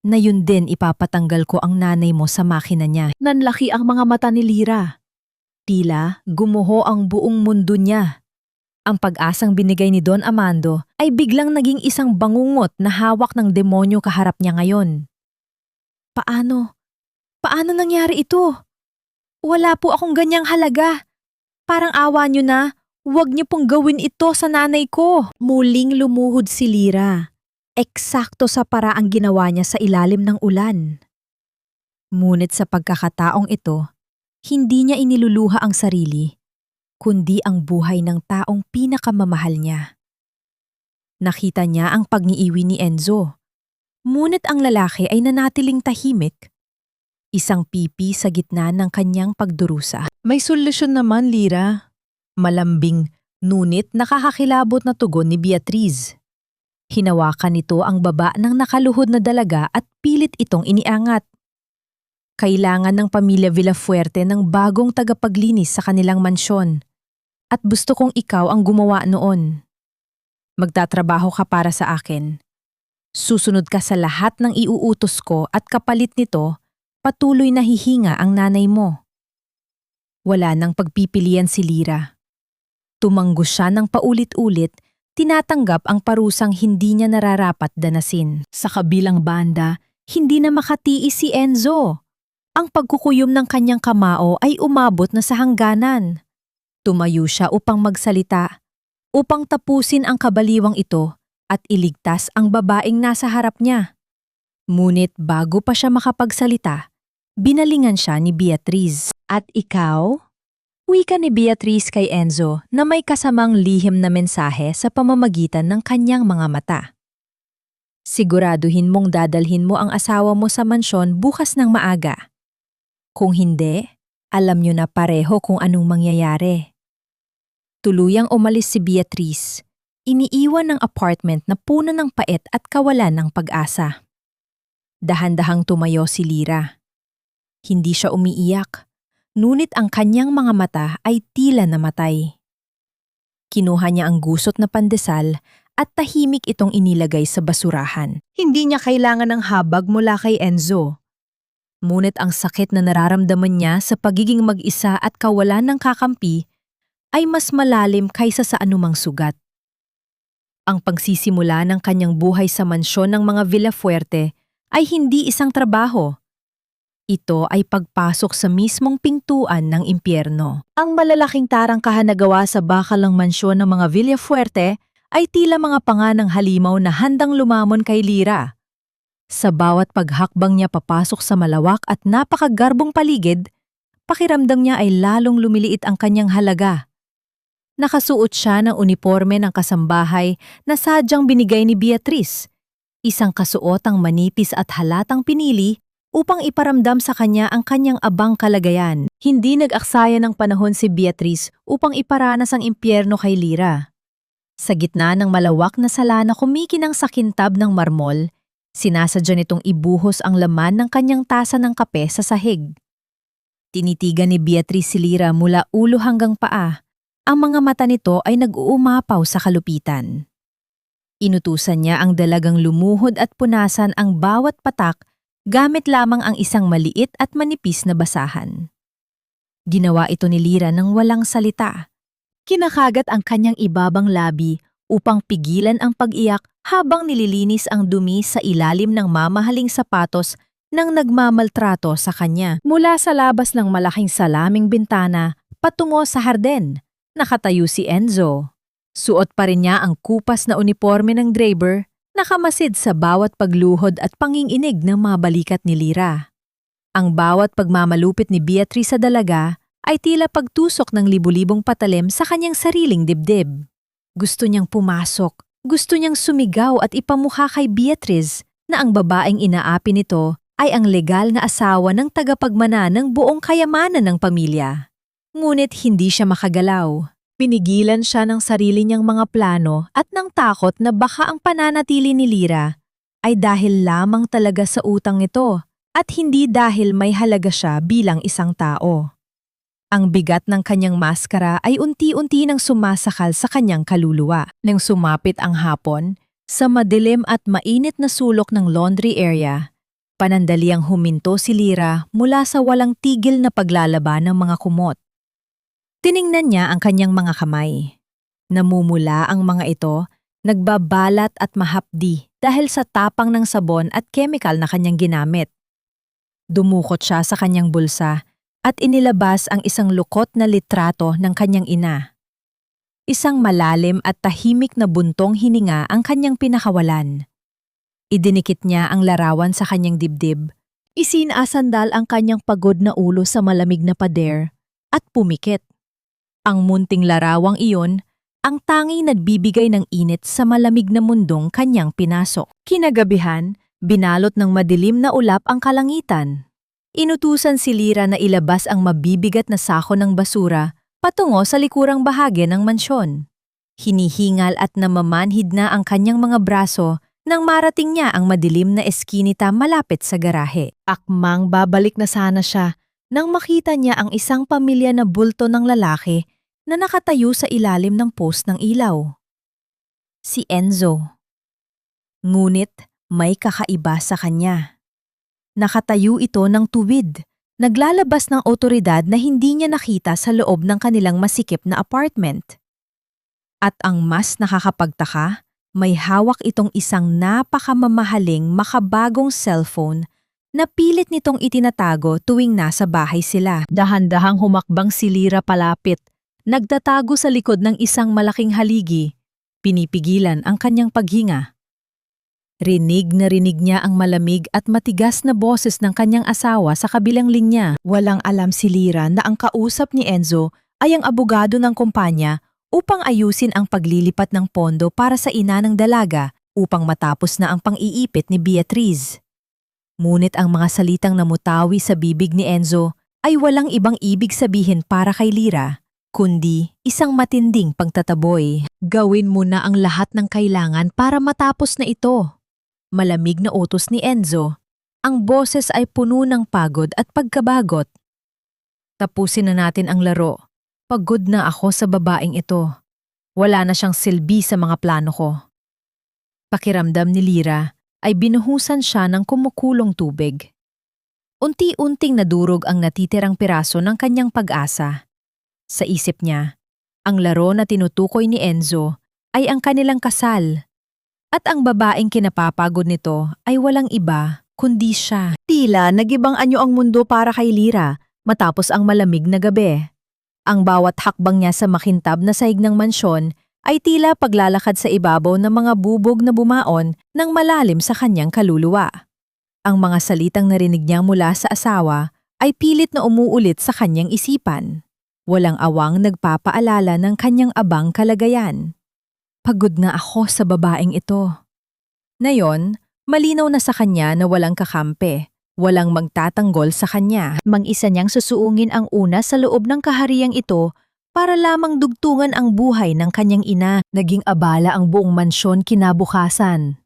na yun din ipapatanggal ko ang nanay mo sa makina niya. Nanlaki ang mga mata ni Lyra. Tila gumuho ang buong mundo niya. Ang pag-asang binigay ni Don Amando ay biglang naging isang bangungot na hawak ng demonyo kaharap niya ngayon. Paano? Paano nangyari ito? Wala po akong ganyang halaga. Parang awa niyo na, huwag niyo pong gawin ito sa nanay ko. Muling lumuhod si Lyra. Eksakto sa paraang ginawa niya sa ilalim ng ulan. Ngunit sa pagkakataong ito, hindi niya iniluluha ang sarili, kundi ang buhay ng taong pinakamamahal niya. Nakita niya ang pag-iiwi ni Enzo. Ngunit ang lalaki ay nanatiling tahimik. Isang pipi sa gitna ng kanyang pagdurusa. May solusyon naman, Lyra. Malambing, ngunit nakakakilabot na tugon ni Beatrice. Hinawakan nito ang baba ng nakaluhod na dalaga at pilit itong iniangat. Kailangan ng pamilya Villafuerte ng bagong tagapaglinis sa kanilang mansyon. At gusto kong ikaw ang gumawa noon. Magtatrabaho ka para sa akin. Susunod ka sa lahat ng iuutos ko at kapalit nito, patuloy na hihinga ang nanay mo. Wala nang pagpipilian si Lyra. Tumanggos siya ng paulit-ulit, tinatanggap ang parusang hindi niya nararapat danasin. Sa kabilang banda, hindi na makatiis si Enzo. Ang pagkukuyom ng kanyang kamao ay umabot na sa hangganan. Tumayo siya upang magsalita, upang tapusin ang kabaliwang ito at iligtas ang babaeng nasa harap niya. Ngunit bago pa siya makapagsalita, binalingan siya ni Beatrice. At ikaw? Wika ni Beatrice kay Enzo na may kasamang lihim na mensahe sa pamamagitan ng kanyang mga mata. Siguraduhin mong dadalhin mo ang asawa mo sa mansyon bukas ng maaga. Kung hindi, alam niyo na pareho kung anong mangyayari. Tuluyang umalis si Beatrice. Iniiwan ng apartment na puno ng pait at kawalan ng pag-asa. Dahan-dahang tumayo si Lyra. Hindi siya umiiyak. Ngunit ang kanyang mga mata ay tila namatay. Kinuha niya ang gusot na pandesal at tahimik itong inilagay sa basurahan. Hindi niya kailangan ng habag mula kay Enzo. Ngunit ang sakit na nararamdaman niya sa pagiging mag-isa at kawalan ng kakampi ay mas malalim kaysa sa anumang sugat. Ang pagsisimula ng kanyang buhay sa mansyon ng mga Villafuerte ay hindi isang trabaho. Ito ay pagpasok sa mismong pintuan ng impyerno. Ang malalaking tarangkahan na gawa sa bakalang mansyon ng mga Villafuerte ay tila mga panga ng halimaw na handang lumamon kay Lira. Sa bawat paghakbang niya papasok sa malawak at napakagarbong paligid, pakiramdam niya ay lalong lumiliit ang kanyang halaga. Nakasuot siya ng uniforme ng kasambahay na sadyang binigay ni Beatrice, isang kasuotang manipis at halatang pinili upang iparamdam sa kanya ang kanyang abang kalagayan. Hindi nag-aksaya ng panahon si Beatrice upang iparanas ang impyerno kay Lira. Sa gitna ng malawak na sala na kumikinang sa kintab ng marmol, sinasadya nitong ibuhos ang laman ng kanyang tasa ng kape sa sahig. Tinitigan ni Beatrice si Lira mula ulo hanggang paa. Ang mga mata nito ay nag-uumapaw sa kalupitan. Inutusan niya ang dalagang lumuhod at punasan ang bawat patak gamit lamang ang isang maliit at manipis na basahan. Ginawa ito ni Lira ng walang salita. Kinakagat ang kanyang ibabang labi upang pigilan ang pag-iyak habang nililinis ang dumi sa ilalim ng mamahaling sapatos ng nagmamaltrato sa kanya. Mula sa labas ng malaking salaming bintana, patungo sa harden, nakatayo si Enzo. Suot pa rin niya ang kupas na uniforme ng Draper, nakamasid sa bawat pagluhod at panginginig ng mga balikat ni Lira. Ang bawat pagmamalupit ni Beatrice sa dalaga ay tila pagtusok ng libu-libong patalim sa kanyang sariling dibdib. Gusto niyang pumasok, gusto niyang sumigaw at ipamukha kay Beatrice na ang babaeng inaapi nito ay ang legal na asawa ng tagapagmana ng buong kayamanan ng pamilya. Ngunit hindi siya makagalaw. Pinigilan siya ng sarili niyang mga plano at ng takot na baka ang pananatili ni Lira ay dahil lamang talaga sa utang nito at hindi dahil may halaga siya bilang isang tao. Ang bigat ng kanyang maskara ay unti-unti nang sumasakal sa kanyang kaluluwa. Nang sumapit ang hapon, sa madilim at mainit na sulok ng laundry area, panandaliang huminto si Lira mula sa walang tigil na paglalaban ng mga kumot. Tiningnan niya ang kanyang mga kamay. Namumula ang mga ito, nagbabalat at mahapdi dahil sa tapang ng sabon at chemical na kanyang ginamit. Dumukot siya sa kanyang bulsa at inilabas ang isang lukot na litrato ng kanyang ina. Isang malalim at tahimik na buntong hininga ang kanyang pinakawalan. Idinikit niya ang larawan sa kanyang dibdib, isinasandal ang kanyang pagod na ulo sa malamig na pader at pumikit. Ang munting larawang iyon, ang tanging nagbibigay ng init sa malamig na mundong kanyang pinasok. Kinagabihan, binalot ng madilim na ulap ang kalangitan. Inutusan si Lira na ilabas ang mabibigat na sako ng basura patungo sa likurang bahagi ng mansyon. Hinihingal at namamanhid na ang kanyang mga braso nang marating niya ang madilim na eskinita malapit sa garahe. Akmang babalik na sana siya nang makita niya ang isang pamilya na bulto ng lalaki na nakatayo sa ilalim ng post ng ilaw. Si Enzo. Ngunit may kakaiba sa kanya. Nakatayo ito ng tuwid, naglalabas ng otoridad na hindi niya nakita sa loob ng kanilang masikip na apartment. At ang mas nakakapagtaka, may hawak itong isang napakamamahaling makabagong cellphone na pilit nitong itinatago tuwing nasa bahay sila. Dahan-dahang humakbang si Lira palapit, nagtatago sa likod ng isang malaking haligi, pinipigilan ang kanyang paghinga. Rinig na rinig niya ang malamig at matigas na boses ng kanyang asawa sa kabilang linya. Walang alam si Lira na ang kausap ni Enzo ay ang abogado ng kumpanya upang ayusin ang paglilipat ng pondo para sa ina ng dalaga upang matapos na ang pang-iipit ni Beatrice. Ngunit ang mga salitang namutawi sa bibig ni Enzo ay walang ibang ibig sabihin para kay Lira, kundi isang matinding pagtataboy. Gawin mo na ang lahat ng kailangan para matapos na ito. Malamig na utos ni Enzo. Ang boses ay puno ng pagod at pagkabagot. Tapusin na natin ang laro. Pagod na ako sa babaeng ito. Wala na siyang silbi sa mga plano ko. Pakiramdam ni Lira ay binuhusan siya ng kumukulong tubig. Unti-unting nadurog ang natitirang piraso ng kanyang pag-asa. Sa isip niya, ang laro na tinutukoy ni Enzo ay ang kanilang kasal. At ang babaeng kinapapagod nito ay walang iba kundi siya. Tila nagibang anyo ang mundo para kay Lira matapos ang malamig na gabi. Ang bawat hakbang niya sa makintab na sahig ng mansyon ay tila paglalakad sa ibabaw ng mga bubog na bumaon ng malalim sa kanyang kaluluwa. Ang mga salitang narinig niya mula sa asawa ay pilit na umuulit sa kanyang isipan. Walang awang nagpapaalala ng kanyang abang kalagayan. Pagod na ako sa babaeng ito. Ngayon, malinaw na sa kanya na walang kakampi, walang magtatanggol sa kanya. Mang-isa niyang susuungin ang una sa loob ng kahariang ito para lamang dugtungan ang buhay ng kanyang ina. Naging abala ang buong mansyon kinabukasan.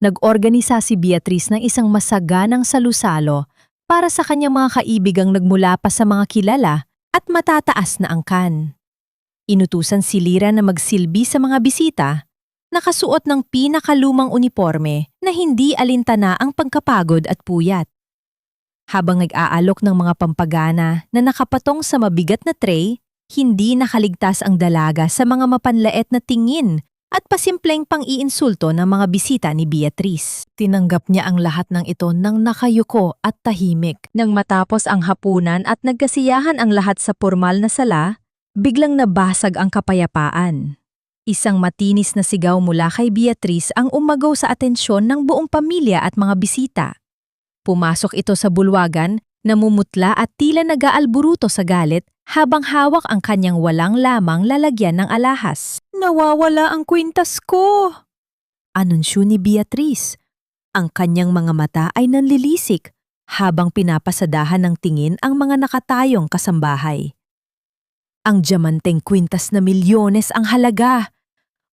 Nag-organisa si Beatrice ng isang masaganang salusalo para sa kanyang mga kaibigang nagmula pa sa mga kilala at matataas na angkan. Inutusan si Lira na magsilbi sa mga bisita, nakasuot ng pinakalumang uniforme na hindi alintana ang pagkapagod at puyat. Habang nag-aalok ng mga pampagana na nakapatong sa mabigat na tray, hindi nakaligtas ang dalaga sa mga mapanlait na tingin at pasimpleng pang-iinsulto ng mga bisita ni Beatrice. Tinanggap niya ang lahat ng ito nang nakayuko at tahimik. Nang matapos ang hapunan at nagkasiyahan ang lahat sa pormal na sala, biglang nabasag ang kapayapaan. Isang matinis na sigaw mula kay Beatrice ang umagaw sa atensyon ng buong pamilya at mga bisita. Pumasok ito sa bulwagan, namumutla at tila nag-aalburuto sa galit habang hawak ang kanyang walang lamang lalagyan ng alahas. Nawawala ang kwintas ko! Anunsyo ni Beatrice. Ang kanyang mga mata ay nanlilisik habang pinapasadahan ng tingin ang mga nakatayong kasambahay. Ang diamanteng kwintas na milyones ang halaga.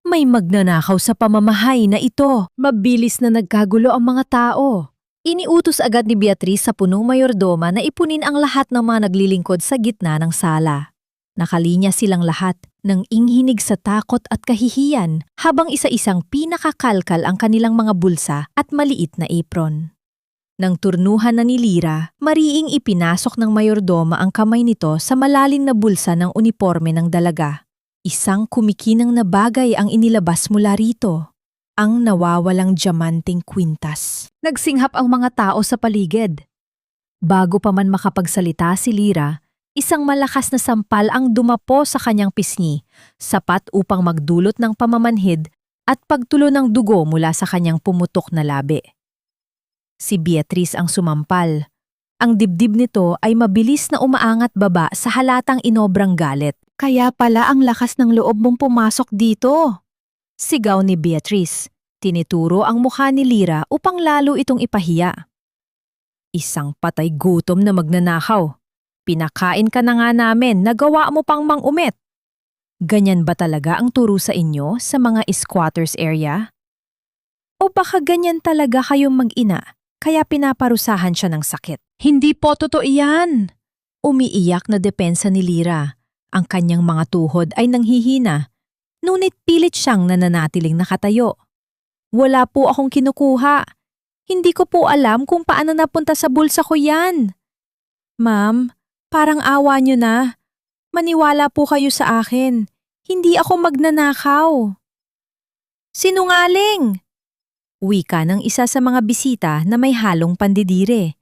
May magnanakaw sa pamamahay na ito. Mabilis na nagkagulo ang mga tao. Iniutos agad ni Beatrice sa punong mayordoma na ipunin ang lahat ng mga naglilingkod sa gitna ng sala. Nakalinya silang lahat ng inghinig sa takot at kahihiyan habang isa-isang pinakakalkal ang kanilang mga bulsa at maliit na apron. Nang turnuhan na ni Lira, mariing ipinasok ng mayordoma ang kamay nito sa malalim na bulsa ng uniforme ng dalaga. Isang kumikinang na bagay ang inilabas mula rito. Ang nawawalang diamanteng kwintas. Nagsinghap ang mga tao sa paligid. Bago pa man makapagsalita si Lira, isang malakas na sampal ang dumapo sa kanyang pisngi, sapat upang magdulot ng pamamanhid at pagtulo ng dugo mula sa kanyang pumutok na labi. Si Beatrice ang sumampal. Ang dibdib nito ay mabilis na umaangat baba sa halatang inobrang galit. Kaya pala ang lakas ng loob mong pumasok dito. Sigaw ni Beatrice. Tinituro ang mukha ni Lira upang lalo itong ipahiya. Isang patay gutom na magnanakaw. Pinakain ka na nga namin, nagawa mo pang mang-umit. Ganyan ba talaga ang turo sa inyo sa mga squatters area? O baka ganyan talaga kayong mag-ina, kaya pinaparusahan siya ng sakit? Hindi po totoo iyan! Umiiyak na depensa ni Lira. Ang kanyang mga tuhod ay nanghihina. Ngunit pilit siyang nananatiling nakatayo. Wala po akong kinukuha. Hindi ko po alam kung paano napunta sa bulsa ko yan. Ma'am, parang awa niyo na. Maniwala po kayo sa akin. Hindi ako magnanakaw. Sinungaling! Wika ng isa sa mga bisita na may halong pandidire.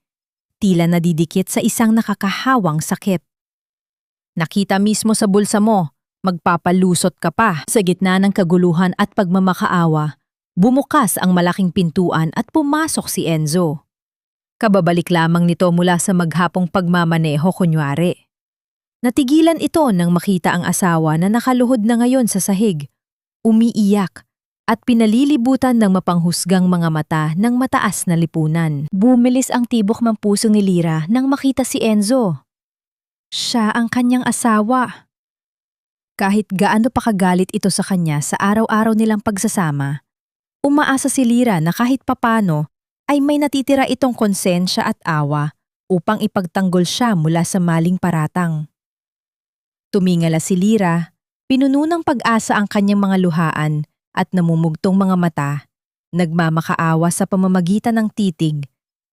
Tila nadidikit sa isang nakakahawang sakit. Nakita mismo sa bulsa mo. Magpapalusot ka pa. Sa gitna ng kaguluhan at pagmamakaawa, bumukas ang malaking pintuan at pumasok si Enzo. Kababalik lamang nito mula sa maghapong pagmamaneho kunwari. Natigilan ito nang makita ang asawa na nakaluhod na ngayon sa sahig, umiiyak at pinalilibutan ng mapanghusgang mga mata ng mataas na lipunan. Bumilis ang tibok ng puso ni Lira nang makita si Enzo. Siya ang kanyang asawa. Kahit gaano pa kagalit ito sa kanya sa araw-araw nilang pagsasama, umaasa si Lira na kahit papano ay may natitira itong konsensya at awa upang ipagtanggol siya mula sa maling paratang. Tumingala si Lira, pinuno ng pag-asa ang kanyang mga luhaan at namumugtong mga mata, nagmamakaawa sa pamamagitan ng titig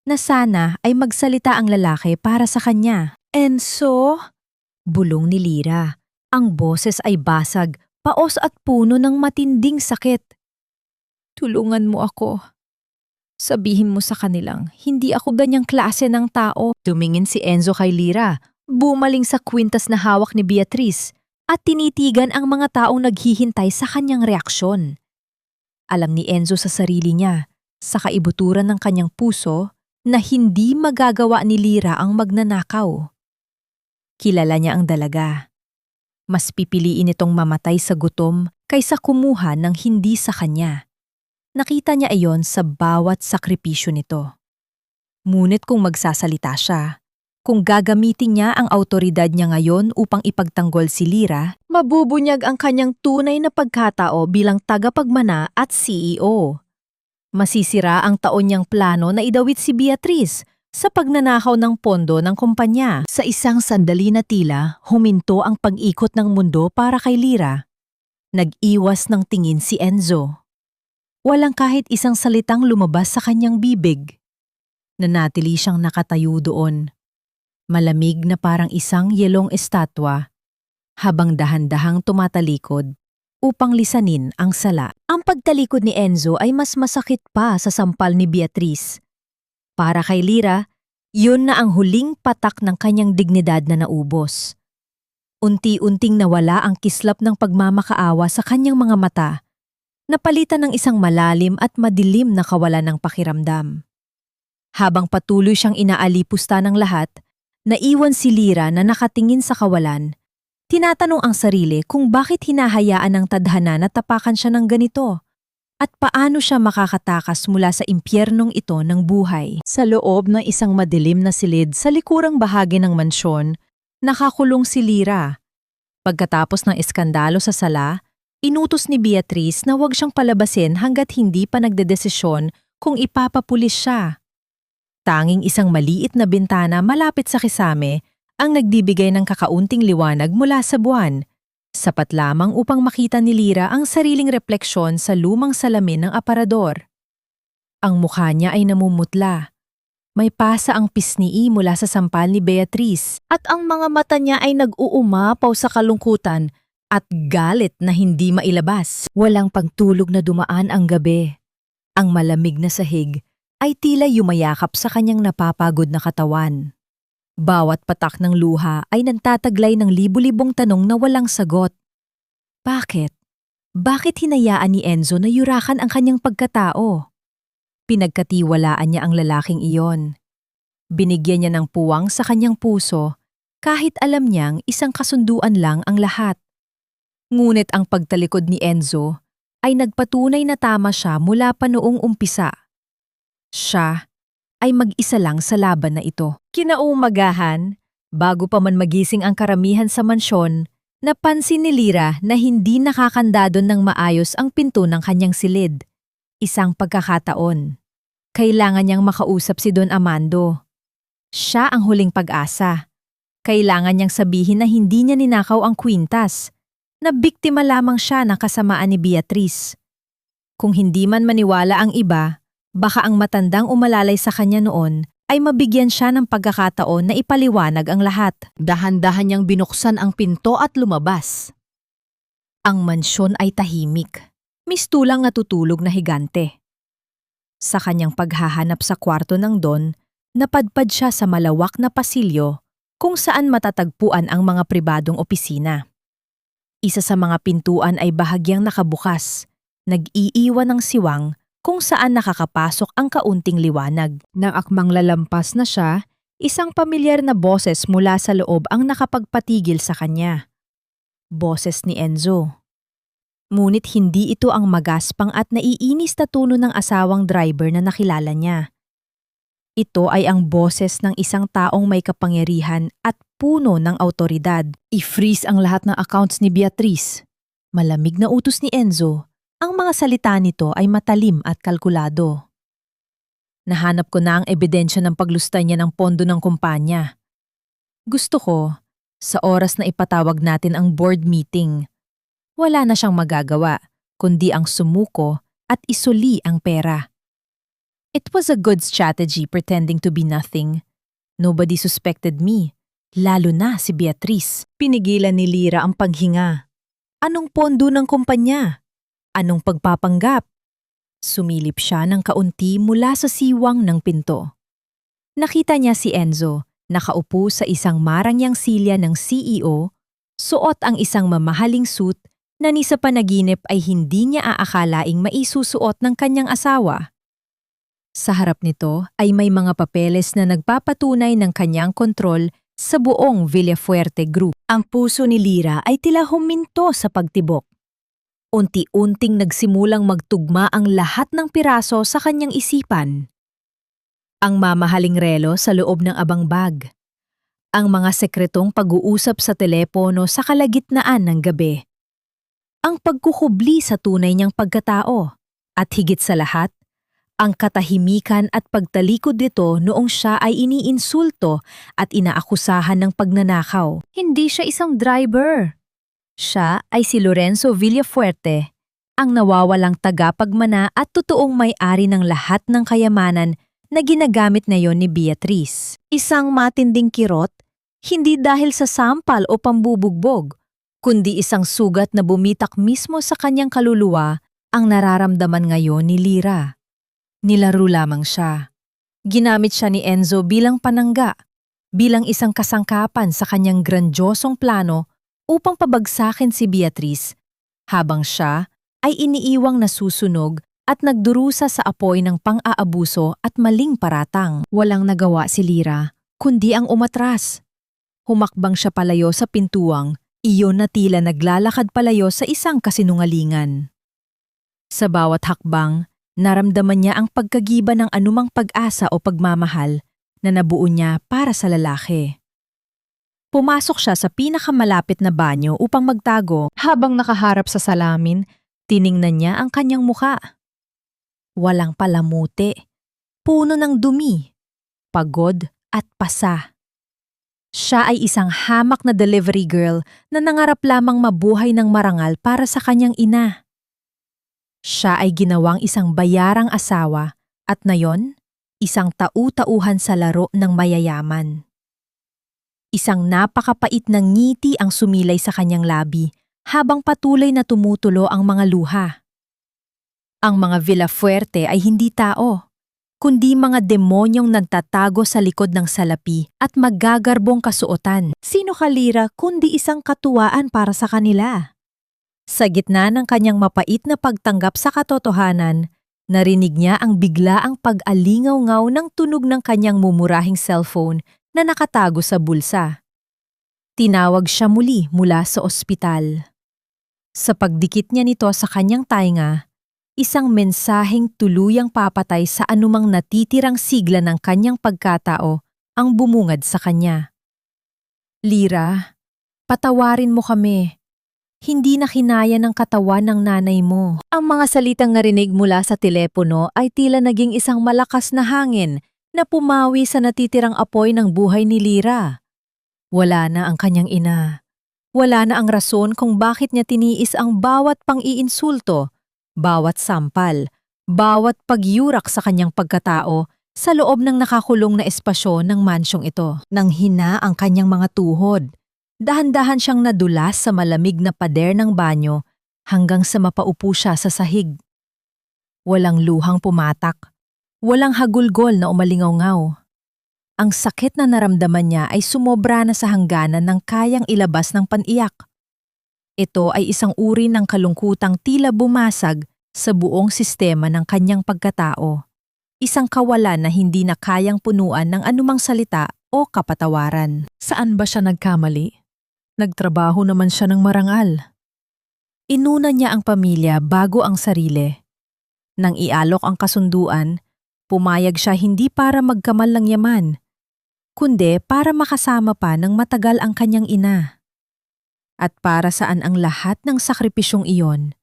na sana ay magsalita ang lalaki para sa kanya. Enzo? Bulong ni Lira. Ang boses ay basag, paos at puno ng matinding sakit. Tulungan mo ako. Sabihin mo sa kanilang, hindi ako ganyang klase ng tao. Tumingin si Enzo kay Lyra, bumaling sa kwintas na hawak ni Beatrice at tinitigan ang mga taong naghihintay sa kanyang reaksyon. Alam ni Enzo sa sarili niya, sa kaibuturan ng kanyang puso, na hindi magagawa ni Lyra ang magnanakaw. Kilala niya ang dalaga. Mas pipiliin itong mamatay sa gutom kaysa kumuha ng hindi sa kanya. Nakita niya iyon sa bawat sakripisyo nito. Ngunit kung magsasalita siya, kung gagamitin niya ang autoridad niya ngayon upang ipagtanggol si Lyra, mabubunyag ang kanyang tunay na pagkatao bilang tagapagmana at CEO. Masisira ang taon niyang plano na idawit si Beatrice sa pagnanakaw ng pondo ng kumpanya. Sa isang sandali na tila, huminto ang pag-ikot ng mundo para kay Lyra. Nag-iwas ng tingin si Enzo. Walang kahit isang salitang lumabas sa kanyang bibig. Nanatili siyang nakatayo doon. Malamig na parang isang yelong estatwa, habang dahan-dahang tumatalikod upang lisanin ang sala. Ang pagtalikod ni Enzo ay mas masakit pa sa sampal ni Beatrice. Para kay Lyra, yun na ang huling patak ng kanyang dignidad na naubos. Unti-unting nawala ang kislap ng pagmamakaawa sa kanyang mga mata, napalitan ng isang malalim at madilim na kawalan ng pakiramdam. Habang patuloy siyang inaalipusta ng lahat, naiwan si Lyra na nakatingin sa kawalan. Tinatanong ang sarili kung bakit hinahayaan ng tadhana na tapakan siya ng ganito at paano siya makakatakas mula sa impyernong ito ng buhay. Sa loob ng isang madilim na silid sa likurang bahagi ng mansyon, nakakulong si Lyra. Pagkatapos ng eskandalo sa sala, inutos ni Beatrice na huwag siyang palabasin hanggat hindi pa nagdedesisyon kung ipapapulis siya. Tanging isang maliit na bintana malapit sa kisame ang nagbibigay ng kakaunting liwanag mula sa buwan, sapat lamang upang makita ni Lyra ang sariling refleksyon sa lumang salamin ng aparador. Ang mukha niya ay namumutla. May pasa ang pisnii mula sa sampal ni Beatrice at ang mga mata niya ay nag-uumapaw sa kalungkutan at galit na hindi mailabas. Walang pagtulog na dumaan ang gabi. Ang malamig na sahig ay tila yumayakap sa kanyang napapagod na katawan. Bawat patak ng luha ay nagtataglay ng libu-libong tanong na walang sagot. Bakit? Bakit hinayaan ni Enzo na yurakan ang kanyang pagkatao? Pinagkatiwalaan niya ang lalaking iyon. Binigyan niya ng puwang sa kanyang puso kahit alam niyang isang kasunduan lang ang lahat. Ngunit ang pagtalikod ni Enzo ay nagpatunay na tama siya mula pa noong umpisa. Siya ay mag-isa lang sa laban na ito. Kinaumagahan, bago pa man magising ang karamihan sa mansyon, napansin ni Lyra na hindi nakakandado ng maayos ang pinto ng kanyang silid. Isang pagkakataon. Kailangan niyang makausap si Don Amando. Siya ang huling pag-asa. Kailangan niyang sabihin na hindi niya ninakaw ang kwintas, na biktima lamang siya ng kasamaan ni Beatrice. Kung hindi man maniwala ang iba, baka ang matandang umalalay sa kanya noon ay mabigyan siya ng pagkakataon na ipaliwanag ang lahat. Dahan-dahan niyang binuksan ang pinto at lumabas. Ang mansyon ay tahimik. Mistulang natutulog na higante. Sa kanyang paghahanap sa kwarto ng Don, napadpad siya sa malawak na pasilyo kung saan matatagpuan ang mga pribadong opisina. Isa sa mga pintuan ay bahagyang nakabukas, nag-iiwan ng siwang kung saan nakakapasok ang kaunting liwanag. Nang akmang lalampas na siya, isang pamilyar na boses mula sa loob ang nakapagpatigil sa kanya. Boses ni Enzo. Ngunit hindi ito ang magaspang at naiinis na tono ng asawang driver na nakilala niya. Ito ay ang boses ng isang taong may kapangyarihan at puno ng awtoridad. I-freeze ang lahat ng accounts ni Beatrice. Malamig na utos ni Enzo. Ang mga salita nito ay matalim at kalkulado. Nahanap ko na ang ebidensya ng paglustay niya ng pondo ng kumpanya. Gusto ko, sa oras na ipatawag natin ang board meeting, wala na siyang magagawa kundi ang sumuko at isuli ang pera. It was a good strategy pretending to be nothing. Nobody suspected me, lalo na si Beatrice. Pinigilan ni Lyra ang paghinga. Anong pondo ng kumpanya? Anong pagpapanggap? Sumilip siya ng kaunti mula sa siwang ng pinto. Nakita niya si Enzo, nakaupo sa isang marangyang silya ng CEO, suot ang isang mamahaling suit na ni sa panaginip ay hindi niya aakalaing maisusuot ng kanyang asawa. Sa harap nito ay may mga papeles na nagpapatunay ng kanyang kontrol sa buong Villafuerte Group. Ang puso ni Lira ay tila huminto sa pagtibok. Unti-unting nagsimulang magtugma ang lahat ng piraso sa kanyang isipan. Ang mamahaling relo sa loob ng abang bag. Ang mga sekretong pag-uusap sa telepono sa kalagitnaan ng gabi. Ang pagkukubli sa tunay niyang pagkatao. At higit sa lahat, ang katahimikan at pagtalikod nito noong siya ay iniinsulto at inaakusahan ng pagnanakaw. Hindi siya isang driver. Siya ay si Lorenzo Villafuerte, ang nawawalang tagapagmana at totoong may-ari ng lahat ng kayamanan na ginagamit ngayon ni Beatriz. Isang matinding kirot, hindi dahil sa sampal o pambubugbog, kundi isang sugat na bumitak mismo sa kanyang kaluluwa ang nararamdaman ngayon ni Lira. Nilaro lamang siya. Ginamit siya ni Enzo bilang panangga, bilang isang kasangkapan sa kanyang grandiosong plano upang pabagsakin si Beatriz, habang siya ay iniiwang nasusunog at nagdurusa sa apoy ng pang-aabuso at maling paratang. Walang nagawa si Lira, kundi ang umatras. Humakbang siya palayo sa pintuang, iyon na tila naglalakad palayo sa isang kasinungalingan. Sa bawat hakbang, naramdaman niya ang pagkagiba ng anumang pag-asa o pagmamahal na nabuo niya para sa lalaki. Pumasok siya sa pinakamalapit na banyo upang magtago. Habang nakaharap sa salamin, tiningnan niya ang kanyang muka. Walang palamuti, puno ng dumi, pagod at pasa. Siya ay isang hamak na delivery girl na nangarap lamang mabuhay ng marangal para sa kanyang ina. Siya ay ginawang isang bayarang asawa at ngayon, isang tau-tauhan sa laro ng mayayaman. Isang napakapait ng ngiti ang sumilay sa kanyang labi habang patuloy na tumutulo ang mga luha. Ang mga Villafuerte ay hindi tao, kundi mga demonyong nagtatago sa likod ng salapi at magagarbong kasuotan. Sino ka, Lira, kundi isang katuwaan para sa kanila? Sa gitna ng kanyang mapait na pagtanggap sa katotohanan, narinig niya ang biglaang pag-alingaw-ngaw ng tunog ng kanyang mumurahing cellphone na nakatago sa bulsa. Tinawag siya muli mula sa ospital. Sa pagdikit niya nito sa kanyang tainga, isang mensaheng tuluyang papatay sa anumang natitirang sigla ng kanyang pagkatao ang bumungad sa kanya. Lira, patawarin mo kami. Hindi na kinaya ng katawan ng nanay mo. Ang mga salitang narinig mula sa telepono ay tila naging isang malakas na hangin na pumawi sa natitirang apoy ng buhay ni Lira. Wala na ang kanyang ina. Wala na ang rason kung bakit niya tiniis ang bawat pang-iinsulto, bawat sampal, bawat pagyurak sa kanyang pagkatao sa loob ng nakakulong na espasyo ng mansyong ito. Nang hina ang kanyang mga tuhod, dahan-dahan siyang nadulas sa malamig na pader ng banyo hanggang sa mapaupo siya sa sahig. Walang luhang pumatak. Walang hagulgol na umalingaw-ngaw. Ang sakit na naramdaman niya ay sumobra na sa hangganan ng kayang ilabas ng paniyak. Ito ay isang uri ng kalungkutang tila bumasag sa buong sistema ng kanyang pagkatao. Isang kawalan na hindi na kayang punuan ng anumang salita o kapatawaran. Saan ba siya nagkamali? Nagtrabaho naman siya ng marangal. Inuna niya ang pamilya bago ang sarili. Nang ialok ang kasunduan, pumayag siya hindi para magkamal ng yaman, kundi para makasama pa ng matagal ang kanyang ina. At para saan ang lahat ng sakripisyong iyon?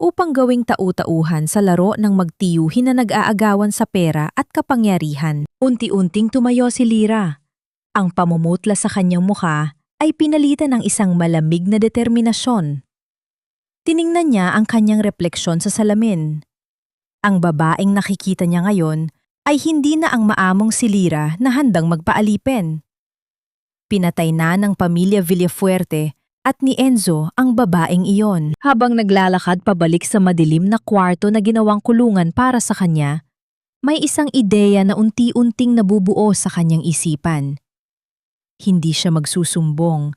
Upang gawing tau-tauhan sa laro ng magtiyuhin na nag-aagawan sa pera at kapangyarihan. Unti-unting tumayo si Lira. Ang pamumutla sa kanyang mukha ay pinalitan ng isang malamig na determinasyon. Tiningnan niya ang kanyang refleksyon sa salamin. Ang babaeng nakikita niya ngayon ay hindi na ang maamong si Lira na handang magpaalipin. Pinatay na ng pamilya Villafuerte at ni Enzo ang babaeng iyon. Habang naglalakad pabalik sa madilim na kwarto na ginawang kulungan para sa kanya, may isang ideya na unti-unting nabubuo sa kanyang isipan. Hindi siya magsusumbong,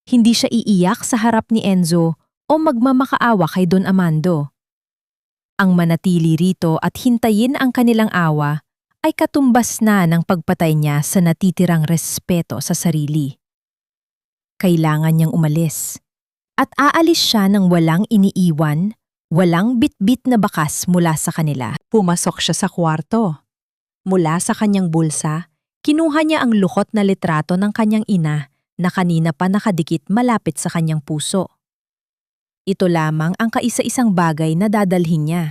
hindi siya iiyak sa harap ni Enzo o magmamakaawa kay Don Amando. Ang manatili rito at hintayin ang kanilang awa ay katumbas na ng pagpatay niya sa natitirang respeto sa sarili. Kailangan niyang umalis. At aalis siya ng walang iniiwan, walang bitbit na bakas mula sa kanila. Pumasok siya sa kwarto. Mula sa kanyang bulsa, kinuha niya ang lukot na litrato ng kanyang ina na kanina pa nakadikit malapit sa kanyang puso. Ito lamang ang kaisa-isang bagay na dadalhin niya.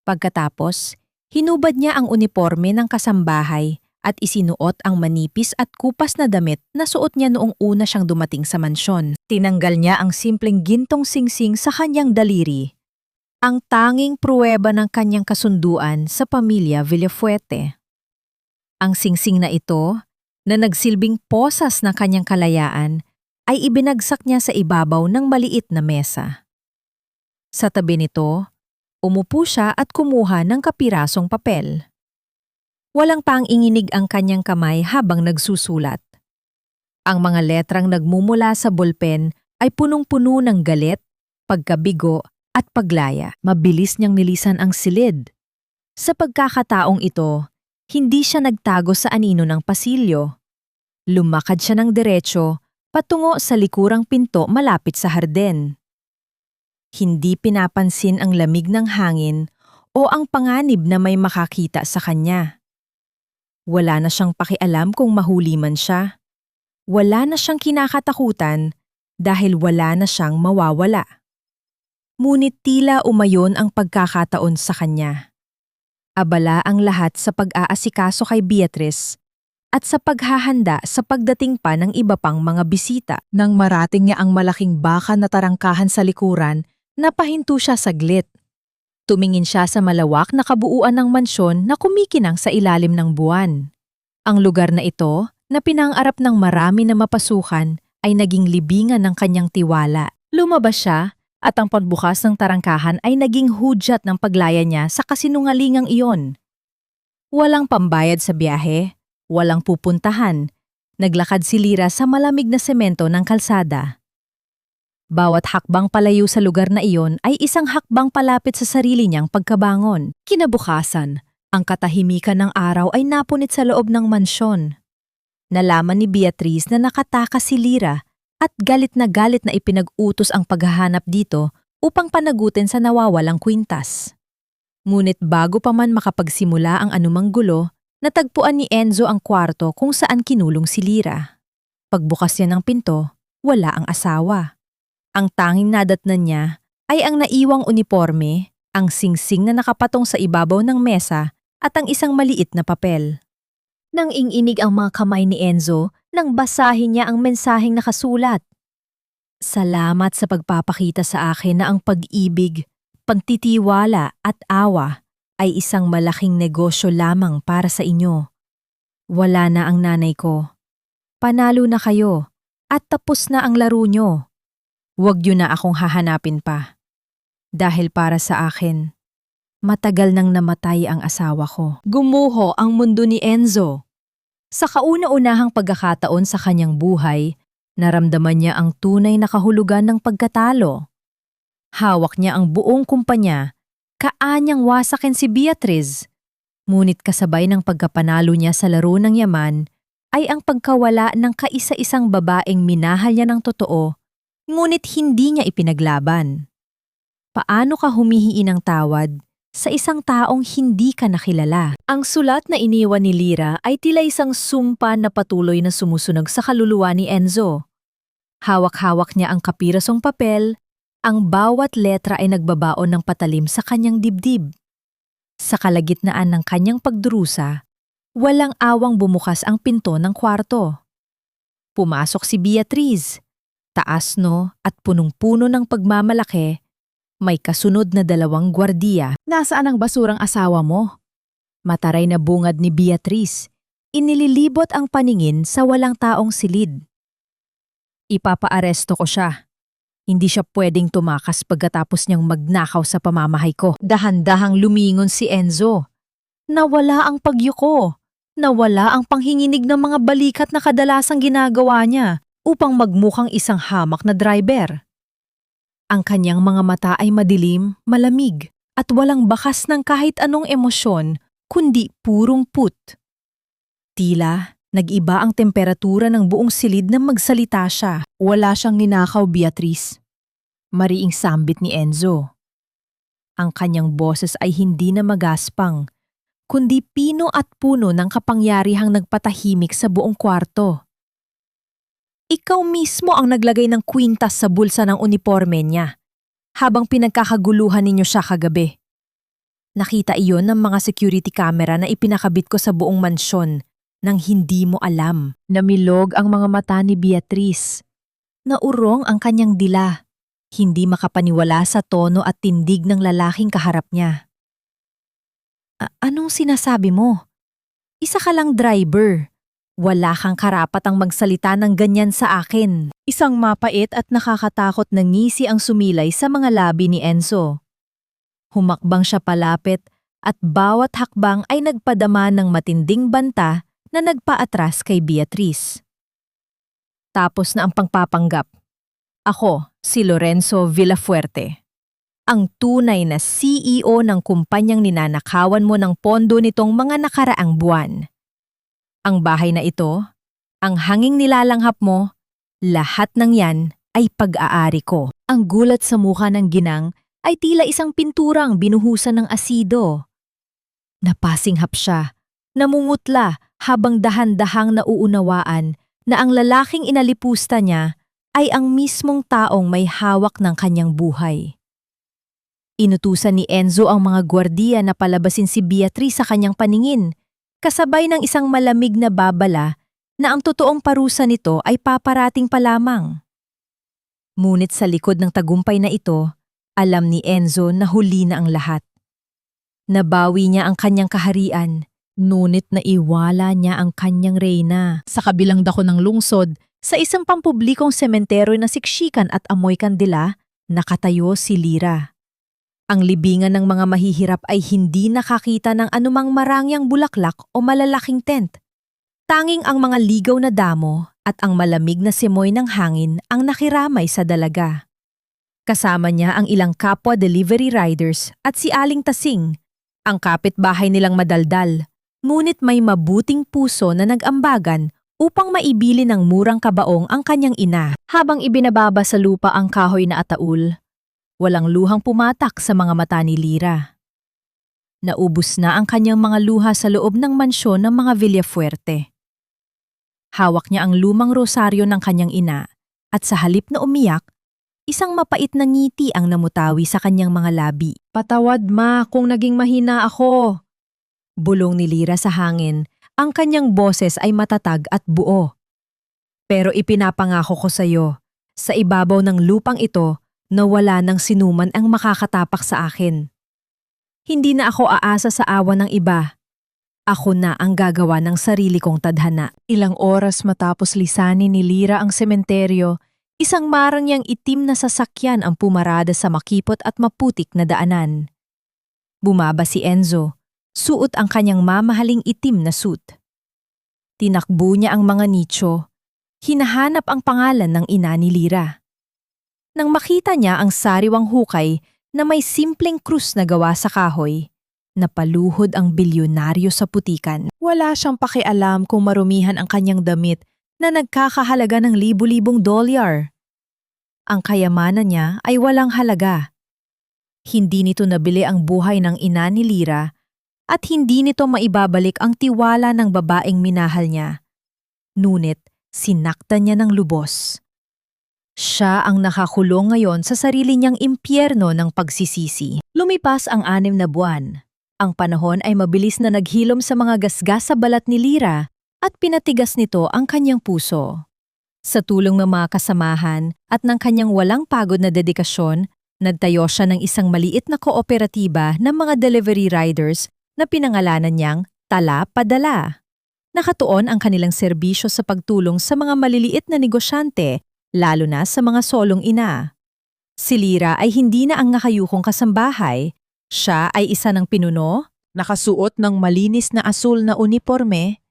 Pagkatapos, hinubad niya ang uniforme ng kasambahay at isinuot ang manipis at kupas na damit na suot niya noong una siyang dumating sa mansyon. Tinanggal niya ang simpleng gintong singsing sa kanyang daliri, ang tanging pruweba ng kanyang kasunduan sa pamilya Villafuerte. Ang singsing na ito, na nagsilbing posas ng kanyang kalayaan, ay ibinagsak niya sa ibabaw ng maliit na mesa. Sa tabi nito, umupo siya at kumuha ng kapirasong papel. Walang pang-inginig ang kanyang kamay habang nagsusulat. Ang mga letrang nagmumula sa bolpen ay punong-puno ng galit, pagkabigo at paglaya. Mabilis niyang nilisan ang silid. Sa pagkakataong ito, hindi siya nagtago sa anino ng pasilyo. Lumakad siya ng diretsyo patungo sa likurang pinto malapit sa harden. Hindi pinapansin ang lamig ng hangin o ang panganib na may makakita sa kanya. Wala na siyang pakialam kung mahuli man siya. Wala na siyang kinakatakutan dahil wala na siyang mawawala. Ngunit tila umayon ang pagkakataon sa kanya. Abala ang lahat sa pag-aasikaso kay Beatrice at sa paghahanda sa pagdating pa ng iba pang mga bisita. Nang marating niya ang malaking baka na tarangkahan sa likuran, napahinto siya saglit. Tumingin siya sa malawak na kabuuan ng mansyon na kumikinang sa ilalim ng buwan. Ang lugar na ito, na pinangarap ng marami na mapasukan, ay naging libingan ng kanyang tiwala. Lumabas siya at ang pagbukas ng tarangkahan ay naging hudyat ng paglaya niya sa kasinungalingang iyon. Walang pambayad sa biyahe, walang pupuntahan. Naglakad si Lira sa malamig na semento ng kalsada. Bawat hakbang palayo sa lugar na iyon ay isang hakbang palapit sa sarili niyang pagkabangon. Kinabukasan, ang katahimikan ng araw ay napunit sa loob ng mansyon. Nalaman ni Beatrice na nakatakas si Lira at galit na ipinag-utos ang paghahanap dito upang panagutin sa nawawalang kwintas. Ngunit bago pa man makapagsimula ang anumang gulo, natagpuan ni Enzo ang kwarto kung saan kinulong si Lira. Pagbukas niya ng pinto, wala ang asawa. Ang tanging nadatnan niya ay ang naiwang uniforme, ang singsing na nakapatong sa ibabaw ng mesa at ang isang maliit na papel. Nang inginig ang mga kamay ni Enzo nang basahin niya ang mensaheng nakasulat. Salamat sa pagpapakita sa akin na ang pag-ibig, pagtitiwala at awa ay isang malaking negosyo lamang para sa inyo. Wala na ang nanay ko. Panalo na kayo at tapos na ang laro nyo. Huwag yun na akong hahanapin pa. Dahil para sa akin, matagal nang namatay ang asawa ko. Gumuho ang mundo ni Enzo. Sa kauna-unahang pagkakataon sa kanyang buhay, naramdaman niya ang tunay na kahulugan ng pagkatalo. Hawak niya ang buong kumpanya, kaanyang wasakin si Beatrice. Ngunit kasabay ng pagkapanalo niya sa laro ng yaman, ay ang pagkawala ng kaisa-isang babaeng minahal niya ng totoo, ngunit hindi niya ipinaglaban. Paano ka humihingi ng tawad sa isang taong hindi ka nakilala? Ang sulat na iniwan ni Lira ay tila isang sumpa na patuloy na sumusunog sa kaluluwa ni Enzo. Hawak-hawak niya ang kapirasong papel, ang bawat letra ay nagbabaon ng patalim sa kanyang dibdib. Sa kalagitnaan ng kanyang pagdurusa, walang awang bumukas ang pinto ng kwarto. Pumasok si Beatrice. Taas at punong-puno ng pagmamalaki, may kasunod na 2 gwardiya. Nasaan ang basurang asawa mo? Mataray na bungad ni Beatrice. Inililibot ang paningin sa walang taong silid. Ipapaaresto ko siya. Hindi siya pwedeng tumakas pagkatapos niyang magnakaw sa pamamahay ko. Dahan-dahang lumingon si Enzo. Nawala ang pagyuko. Nawala ang panghinginig ng mga balikat na kadalasang ginagawa niya upang magmukhang isang hamak na driver. Ang kanyang mga mata ay madilim, malamig, at walang bakas ng kahit anong emosyon, kundi purong put. Tila, nag-iba ang temperatura ng buong silid nang magsalita siya. Wala siyang ninakaw, Beatrice. Mariing sambit ni Enzo. Ang kanyang boses ay hindi na magaspang, kundi pino at puno ng kapangyarihang nagpatahimik sa buong kwarto. Ikaw mismo ang naglagay ng kwintas sa bulsa ng uniforme niya, habang pinagkakaguluhan ninyo siya kagabi. Nakita iyon ng mga security camera na ipinakabit ko sa buong mansyon nang hindi mo alam. Namilog ang mga mata ni Beatrice. Naurong ang kanyang dila. Hindi makapaniwala sa tono at tindig ng lalaking kaharap niya. Anong sinasabi mo? Isa ka lang driver. Wala kang karapatang magsalita ng ganyan sa akin. Isang mapait at nakakatakot na ngisi ang sumilay sa mga labi ni Enzo. Humakbang siya palapit at bawat hakbang ay nagpadama ng matinding banta na nagpaatras kay Beatrice. Tapos na ang pangpapanggap. Ako, si Lorenzo Villafuerte. Ang tunay na CEO ng kumpanyang ninanakawan mo ng pondo nitong mga nakaraang buwan. Ang bahay na ito, ang hanging nilalanghap mo, lahat ng yan ay pag-aari ko. Ang gulat sa mukha ng ginang ay tila isang pinturang binuhusan ng asido. Napasinghap siya, namungutla habang dahan-dahang nauunawaan na ang lalaking inalipusta niya ay ang mismong taong may hawak ng kanyang buhay. Inutusan ni Enzo ang mga gwardiya na palabasin si Beatrice sa kanyang paningin, kasabay ng isang malamig na babala na ang totoong parusa nito ay paparating pa lamang. Ngunit sa likod ng tagumpay na ito, alam ni Enzo na huli na ang lahat. Nabawi niya ang kanyang kaharian, ngunit naiwala niya ang kanyang reyna. Sa kabilang dako ng lungsod, sa isang pampublikong sementeryo na siksikan at amoy kandila, nakatayo si Lyra. Ang libingan ng mga mahihirap ay hindi nakakita ng anumang marangyang bulaklak o malalaking tent. Tanging ang mga ligaw na damo at ang malamig na simoy ng hangin ang nakiramay sa dalaga. Kasama niya ang ilang kapwa delivery riders at si Aling Tasing, ang kapitbahay nilang madaldal, ngunit may mabuting puso na nag-ambagan upang maibili ng murang kabaong ang kanyang ina. Habang ibinababa sa lupa ang kahoy na ataul, walang luhang pumatak sa mga mata ni Lyra. Naubos na ang kanyang mga luha sa loob ng mansyon ng mga Villafuerte. Hawak niya ang lumang rosaryo ng kanyang ina at sa halip na umiyak, isang mapait na ngiti ang namutawi sa kanyang mga labi. Patawad ma kung naging mahina ako. Bulong ni Lyra sa hangin, ang kanyang boses ay matatag at buo. Pero ipinapangako ko sa iyo, sa ibabaw ng lupang ito, na wala ng sinuman ang makakatapak sa akin. Hindi na ako aasa sa awa ng iba. Ako na ang gagawa ng sarili kong tadhana. Ilang oras matapos lisanin ni Lyra ang sementeryo, isang marangyang itim na sasakyan ang pumarada sa makipot at maputik na daanan. Bumaba si Enzo, suot ang kanyang mamahaling itim na suit. Tinakbo niya ang mga nicho, hinahanap ang pangalan ng ina ni Lyra. Nang makita niya ang sariwang hukay na may simpleng krus na gawa sa kahoy, napaluhod ang bilyonaryo sa putikan. Wala siyang pakialam kung marumihan ang kanyang damit na nagkakahalaga ng libu-libong dolyar. Ang kayamanan niya ay walang halaga. Hindi nito nabili ang buhay ng ina ni Lyra at hindi nito maibabalik ang tiwala ng babaeng minahal niya. Ngunit sinaktan niya ng lubos. Siya ang nakakulong ngayon sa sarili niyang impyerno ng pagsisisi. Lumipas ang 6 na buwan. Ang panahon ay mabilis na naghilom sa mga gasgas sa balat ni Lyra at pinatigas nito ang kanyang puso. Sa tulong ng mga kasamahan at ng kanyang walang pagod na dedikasyon, nagtayo siya ng isang maliit na kooperatiba ng mga delivery riders na pinangalanan niyang Tala Padala. Nakatuon ang kanilang serbisyo sa pagtulong sa mga maliliit na negosyante lalo na sa mga solong ina. Si Lira ay hindi na ang nakayukong kasambahay. Siya ay isa ng pinuno, nakasuot ng malinis na asul na uniforme.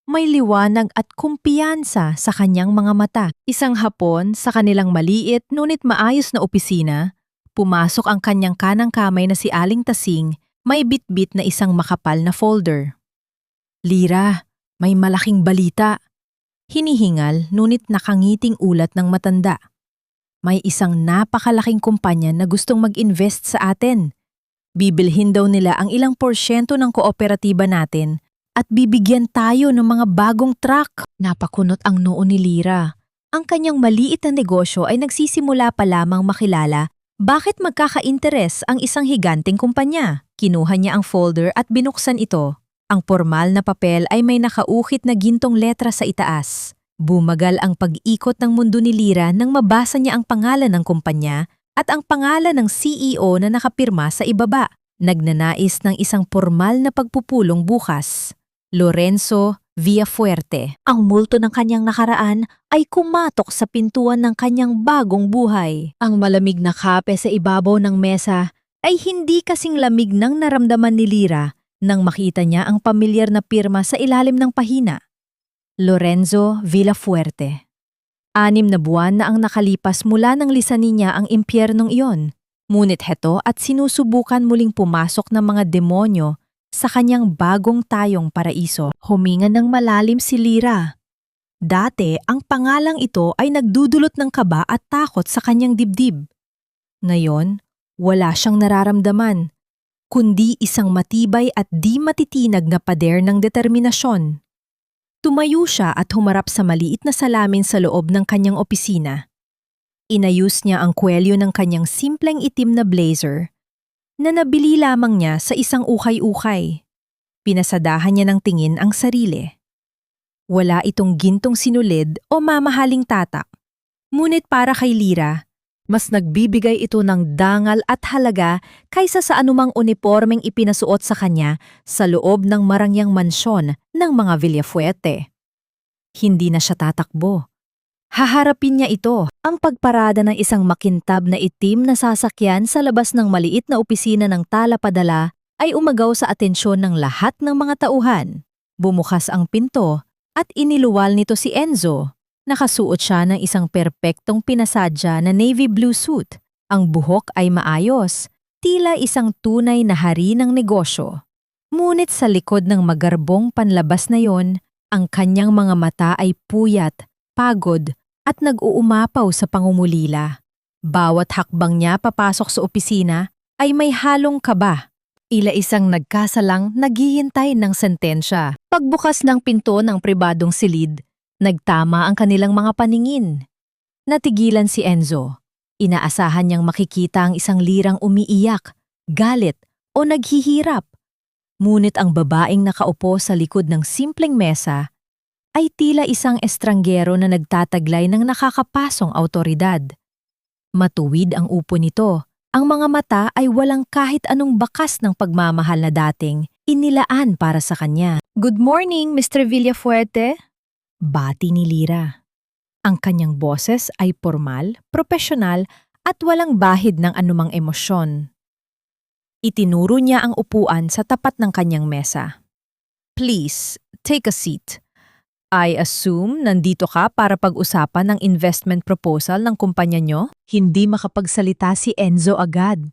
May liwanag at kumpiyansa sa kanyang mga mata. Isang hapon sa kanilang maliit ngunit maayos na opisina, pumasok ang kanyang kanang kamay na si Aling Tasing, may bitbit na isang makapal na folder. Lira, may malaking balita. Hinihingal ngunit nakangiting ulat ng matanda. May isang napakalaking kumpanya na gustong mag-invest sa atin. Bibilhin daw nila ang ilang porsyento ng kooperatiba natin at bibigyan tayo ng mga bagong truck. Napakunot ang noo ni Lira. Ang kanyang maliit na negosyo ay nagsisimula pa lamang makilala. Bakit magkaka-interes ang isang higanteng kumpanya? Kinuha niya ang folder at binuksan ito. Ang formal na papel ay may nakaukit na gintong letra sa itaas. Bumagal ang pag-ikot ng mundo ni Lira nang mabasa niya ang pangalan ng kumpanya at ang pangalan ng CEO na nakapirma sa ibaba. Nagnanais ng isang formal na pagpupulong bukas. Lorenzo Villafuerte. Ang multo ng kanyang nakaraan ay kumatok sa pintuan ng kanyang bagong buhay. Ang malamig na kape sa ibabaw ng mesa ay hindi kasing lamig ng naramdaman ni Lira nang makita niya ang pamilyar na pirma sa ilalim ng pahina. Lorenzo Villafuerte. 6 na buwan na ang nakalipas mula nang lisanin niya ang impyernong iyon. Ngunit heto at sinusubukan muling pumasok ng mga demonyo sa kanyang bagong tayong paraiso. Huminga ng malalim si Lira. Dati, ang pangalang ito ay nagdudulot ng kaba at takot sa kanyang dibdib. Ngayon, wala siyang nararamdaman, kundi isang matibay at di matitinag na pader ng determinasyon. Tumayo siya at humarap sa maliit na salamin sa loob ng kanyang opisina. Inayos niya ang kwelyo ng kanyang simpleng itim na blazer na nabili lamang niya sa isang ukay-ukay. Pinasadahan niya ng tingin ang sarili. Wala itong gintong sinulid o mamahaling tatak. Ngunit para kay Lira, mas nagbibigay ito ng dangal at halaga kaysa sa anumang unipormeng ipinasuot sa kanya sa loob ng marangyang mansyon ng mga Villafuerte. Hindi na siya tatakbo. Haharapin niya ito, ang pagparada ng isang makintab na itim na sasakyan sa labas ng maliit na opisina ng tala-padala ay umagaw sa atensyon ng lahat ng mga tauhan. Bumukas ang pinto at iniluwal nito si Enzo. Nakasuot siya ng isang perpektong pinasadya na navy blue suit. Ang buhok ay maayos, tila isang tunay na hari ng negosyo. Ngunit sa likod ng magarbong panlabas na yon, ang kanyang mga mata ay puyat, pagod, at nag-uumapaw sa pangungulila. Bawat hakbang niya papasok sa opisina ay may halong kaba. Ila-isang nagkasalang naghihintay ng sentensya. Pagbukas ng pinto ng pribadong silid, nagtama ang kanilang mga paningin. Natigilan si Enzo. Inaasahan niyang makikita ang isang lirang umiiyak, galit o naghihirap. Ngunit ang babaeng nakaupo sa likod ng simpleng mesa ay tila isang estranggero na nagtataglay ng nakakapasong awtoridad. Matuwid ang upo nito. Ang mga mata ay walang kahit anong bakas ng pagmamahal na dating inilaan para sa kanya. "Good morning, Mr. Villafuerte." Bati ni Lira. Ang kanyang boses ay formal, profesional at walang bahid ng anumang emosyon. Itinuro niya ang upuan sa tapat ng kanyang mesa. "Please, take a seat. I assume nandito ka para pag-usapan ng investment proposal ng kumpanya nyo?" Hindi makapagsalita si Enzo agad.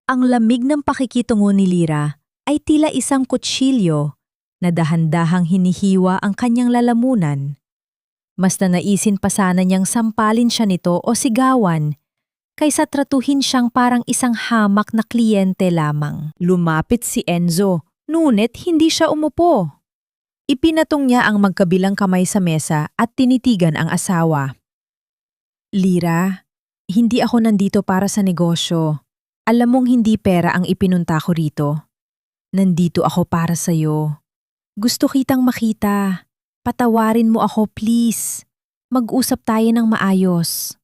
Ang lamig ng pakikitungo ni Lira ay tila isang kutsilyo na dahan-dahang hinihiwa ang kanyang lalamunan. Mas nanaisin pa sana niyang sampalin siya nito o sigawan kaysa tratuhin siyang parang isang hamak na kliyente lamang. Lumapit si Enzo, ngunit hindi siya umupo. Ipinatong niya ang magkabilang kamay sa mesa at tinitigan ang asawa. "Lira, hindi ako nandito para sa negosyo. Alam mong hindi pera ang ipinunta ko rito. Nandito ako para sa'yo. Gusto kitang makita. Patawarin mo ako, please. Mag-usap tayo ng maayos."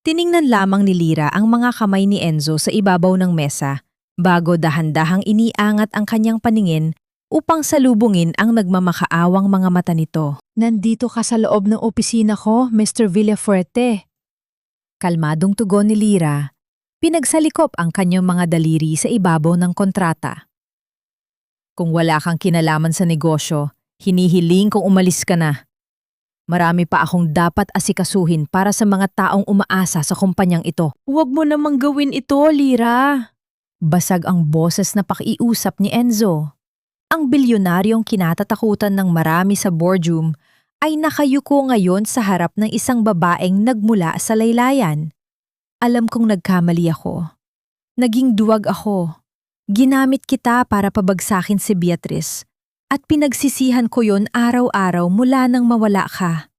Tiningnan lamang ni Lira ang mga kamay ni Enzo sa ibabaw ng mesa bago dahan-dahang iniangat ang kanyang paningin upang salubungin ang nagmamakaawang mga mata nito. Nandito ka sa loob ng opisina ko, Mr. Villafuerte. Kalmadong tugon ni Lira. Pinagsalikop ang kanyang mga daliri sa ibabaw ng kontrata. Kung wala kang kinalaman sa negosyo, hinihiling kong umalis ka na. Marami pa akong dapat asikasuhin para sa mga taong umaasa sa kumpanyang ito. Huwag mo namang gawin ito, Lira. Basag ang boses na pakiusap ni Enzo. Ang bilyonaryong kinatatakutan ng marami sa boardroom ay nakayuko ngayon sa harap ng isang babaeng nagmula sa laylayan. Alam kong nagkamali ako. Naging duwag ako. Ginamit kita para pabagsakin si Beatrice. At pinagsisihan ko yon araw-araw mula nang mawala ka.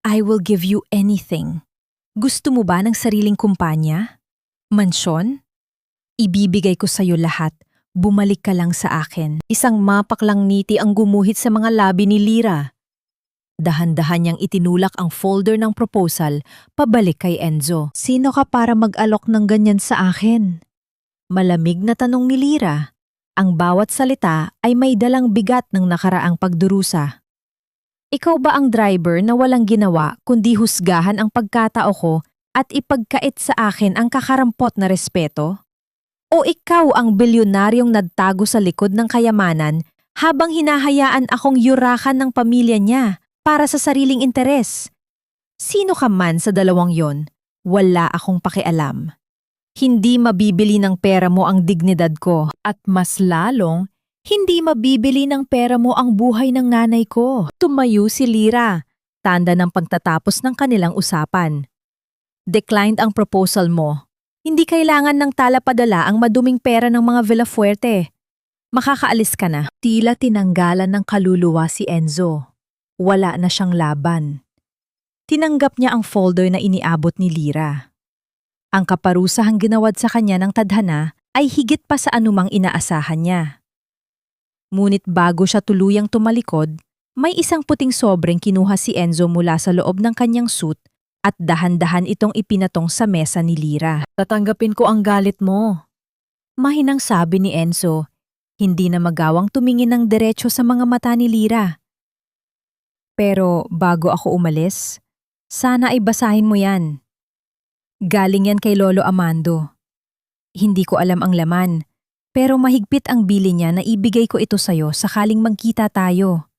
I will give you anything. Gusto mo ba ng sariling kumpanya? Mansyon? Ibibigay ko sa'yo lahat. Bumalik ka lang sa akin. Isang mapaklang ngiti ang gumuhit sa mga labi ni Lira. Dahan-dahan niyang itinulak ang folder ng proposal pabalik kay Enzo. Sino ka para mag-alok ng ganyan sa akin? Malamig na tanong ni Lira. Ang bawat salita ay may dalang bigat ng nakaraang pagdurusa. Ikaw ba ang driver na walang ginawa kundi husgahan ang pagkatao ko at ipagkait sa akin ang kakarampot na respeto? O ikaw ang bilyonaryong nagtago sa likod ng kayamanan habang hinahayaan akong yurakan ng pamilya niya para sa sariling interes? Sino ka man sa dalawang yon, wala akong pakialam. Hindi mabibili ng pera mo ang dignidad ko at mas lalong, hindi mabibili ng pera mo ang buhay ng nanay ko. Tumayo si Lira, tanda ng pagtatapos ng kanilang usapan. Declined ang proposal mo. Hindi kailangan ng tala-padala ang maduming pera ng mga Villafuerte. Makakaalis ka na. Tila tinanggalan ng kaluluwa si Enzo. Wala na siyang laban. Tinanggap niya ang folder na iniabot ni Lira. Ang kaparusahang ginawad sa kanya ng tadhana ay higit pa sa anumang inaasahan niya. Ngunit bago siya tuluyang tumalikod, may isang puting sobreng kinuha si Enzo mula sa loob ng kanyang suit at dahan-dahan itong ipinatong sa mesa ni Lira. Tatanggapin ko ang galit mo. Mahinang sabi ni Enzo, hindi na magawang tumingin ng diretso sa mga mata ni Lira. Pero bago ako umalis, sana ay basahin mo yan. Galing yan kay Lolo Amando. Hindi ko alam ang laman, pero mahigpit ang bili niya na ibigay ko ito sa'yo sakaling magkita tayo.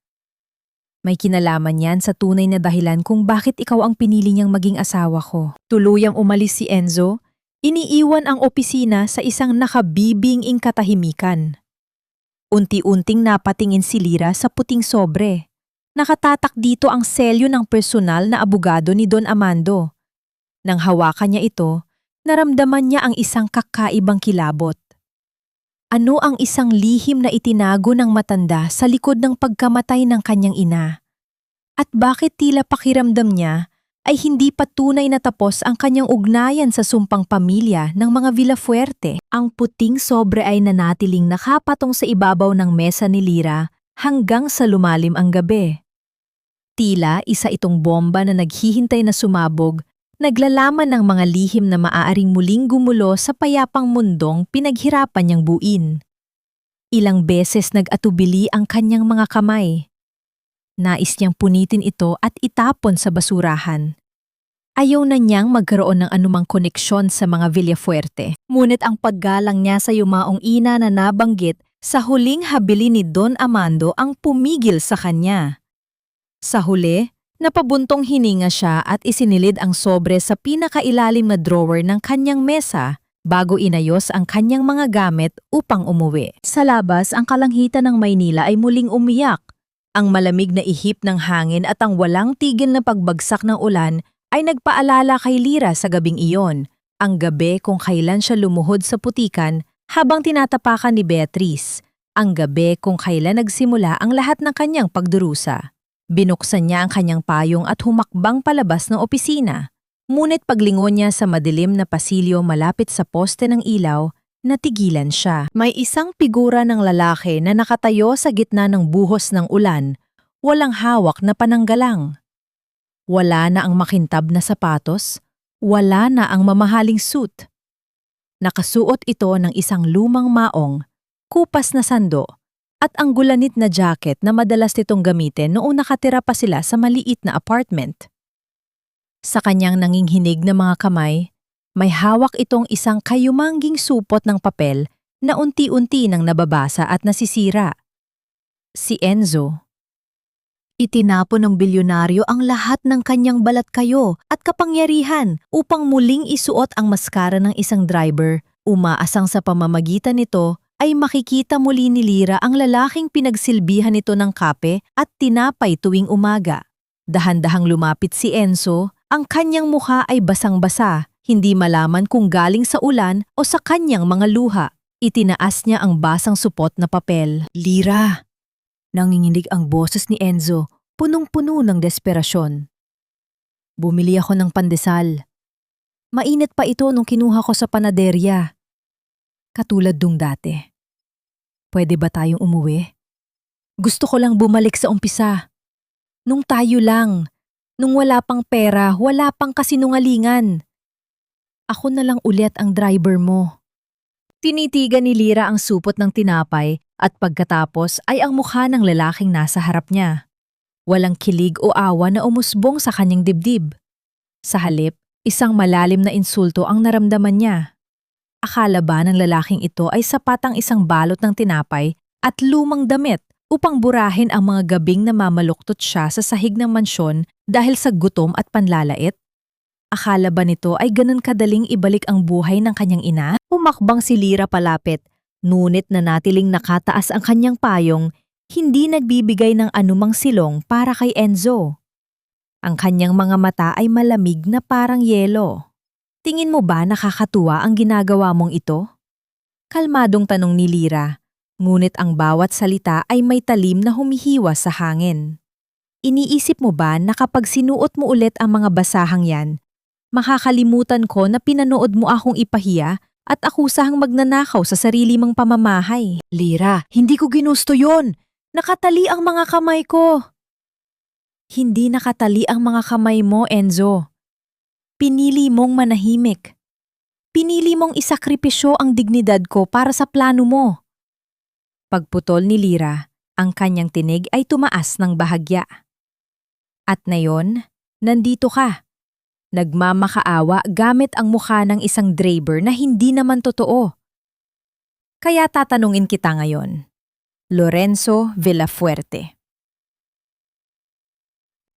May kinalaman yan sa tunay na dahilan kung bakit ikaw ang pinili niyang maging asawa ko. Tuluyang umalis si Enzo, iniiwan ang opisina sa isang nakabibinging katahimikan. Unti-unting napatingin si Lira sa puting sobre. Nakatatak dito ang selyo ng personal na abogado ni Don Amando. Nang hawakan niya ito, naramdaman niya ang isang kakaibang kilabot. Ano ang isang lihim na itinago ng matanda sa likod ng pagkamatay ng kanyang ina? At bakit tila pakiramdam niya ay hindi pa tunay na tapos ang kanyang ugnayan sa sumpang pamilya ng mga Villafuerte? Ang puting sobre ay nanatiling nakapatong sa ibabaw ng mesa ni Lira hanggang sa lumalim ang gabi. Tila isa itong bomba na naghihintay na sumabog, naglalaman ng mga lihim na maaaring muling gumulo sa payapang mundong pinaghirapan niyang buin. Ilang beses nag-atubili ang kanyang mga kamay. Nais niyang punitin ito at itapon sa basurahan. Ayaw na niyang magkaroon ng anumang koneksyon sa mga Villafuerte. Ngunit ang paggalang niya sa yumaong ina na nabanggit sa huling habili ni Don Amando ang pumigil sa kanya. Sa huli, napabuntong hininga siya at isinilid ang sobre sa pinakailalim na drawer ng kanyang mesa bago inayos ang kanyang mga gamit upang umuwi. Sa labas, ang kalangitan ng Maynila ay muling umiyak. Ang malamig na ihip ng hangin at ang walang tigil na pagbagsak ng ulan ay nagpaalala kay Lira sa gabing iyon, ang gabi kung kailan siya lumuhod sa putikan habang tinatapakan ni Beatrice, ang gabi kung kailan nagsimula ang lahat ng kanyang pagdurusa. Binuksan niya ang kanyang payong at humakbang palabas ng opisina. Ngunit paglingon niya sa madilim na pasilyo malapit sa poste ng ilaw, natigilan siya. May isang figura ng lalaki na nakatayo sa gitna ng buhos ng ulan, walang hawak na pananggalang. Wala na ang makintab na sapatos, wala na ang mamahaling suit. Nakasuot ito ng isang lumang maong, kupas na sando, at ang gulanit na jacket na madalas nitong gamitin noong nakatira pa sila sa maliit na apartment. Sa kanyang nanginginig na mga kamay, may hawak itong isang kayumangging supot ng papel na unti-unti nang nababasa at nasisira. Si Enzo. Itinapon ng bilyonaryo ang lahat ng kanyang balat-kayo at kapangyarihan upang muling isuot ang maskara ng isang driver. Umaasang sa pamamagitan nito ay makikita muli ni Lira ang lalaking pinagsilbihan nito ng kape at tinapay tuwing umaga. Dahan-dahang lumapit si Enzo, ang kanyang mukha ay basang-basa, hindi malaman kung galing sa ulan o sa kanyang mga luha. Itinaas niya ang basang supot na papel. Lira! Nanginginig ang boses ni Enzo, punong-puno ng desperasyon. Bumili ako ng pandesal. Mainit pa ito nung kinuha ko sa panaderya. Katulad dung dati. Pwede ba tayong umuwi? Gusto ko lang bumalik sa umpisa. Nung tayo lang. Nung wala pang pera, wala pang kasinungalingan. Ako na lang ulit ang driver mo. Tinitigan ni Lira ang supot ng tinapay at pagkatapos ay ang mukha ng lalaking nasa harap niya. Walang kilig o awa na umusbong sa kanyang dibdib. Sa halip, isang malalim na insulto ang naramdaman niya. Akala ba ng lalaking ito ay sapat ang isang balot ng tinapay at lumang damit upang burahin ang mga gabing na mamaluktot siya sa sahig ng mansyon dahil sa gutom at panlalait? Akala ba nito ay ganun kadaling ibalik ang buhay ng kanyang ina? Umakbang si Lira palapit, ngunit nanatiling nakataas ang kanyang payong, hindi nagbibigay ng anumang silong para kay Enzo. Ang kanyang mga mata ay malamig na parang yelo. Tingin mo ba nakakatuwa ang ginagawa mong ito? Kalmadong tanong ni Lira, ngunit ang bawat salita ay may talim na humihiwas sa hangin. Iniisip mo ba na kapag sinuot mo ulit ang mga basahang yan, makakalimutan ko na pinanood mo akong ipahiya at akusahang magnanakaw sa sarili mong pamamahay? Lira, hindi ko ginusto yon. Nakatali ang mga kamay ko. Hindi nakatali ang mga kamay mo, Enzo. Pinili mong manahimik. Pinili mong isakripisyo ang dignidad ko para sa plano mo. Pagputol ni Lira, ang kanyang tinig ay tumaas ng bahagya. At ngayon, nandito ka. Nagmamakaawa gamit ang mukha ng isang driver na hindi naman totoo. Kaya tatanungin kita ngayon. Lorenzo Villafuerte.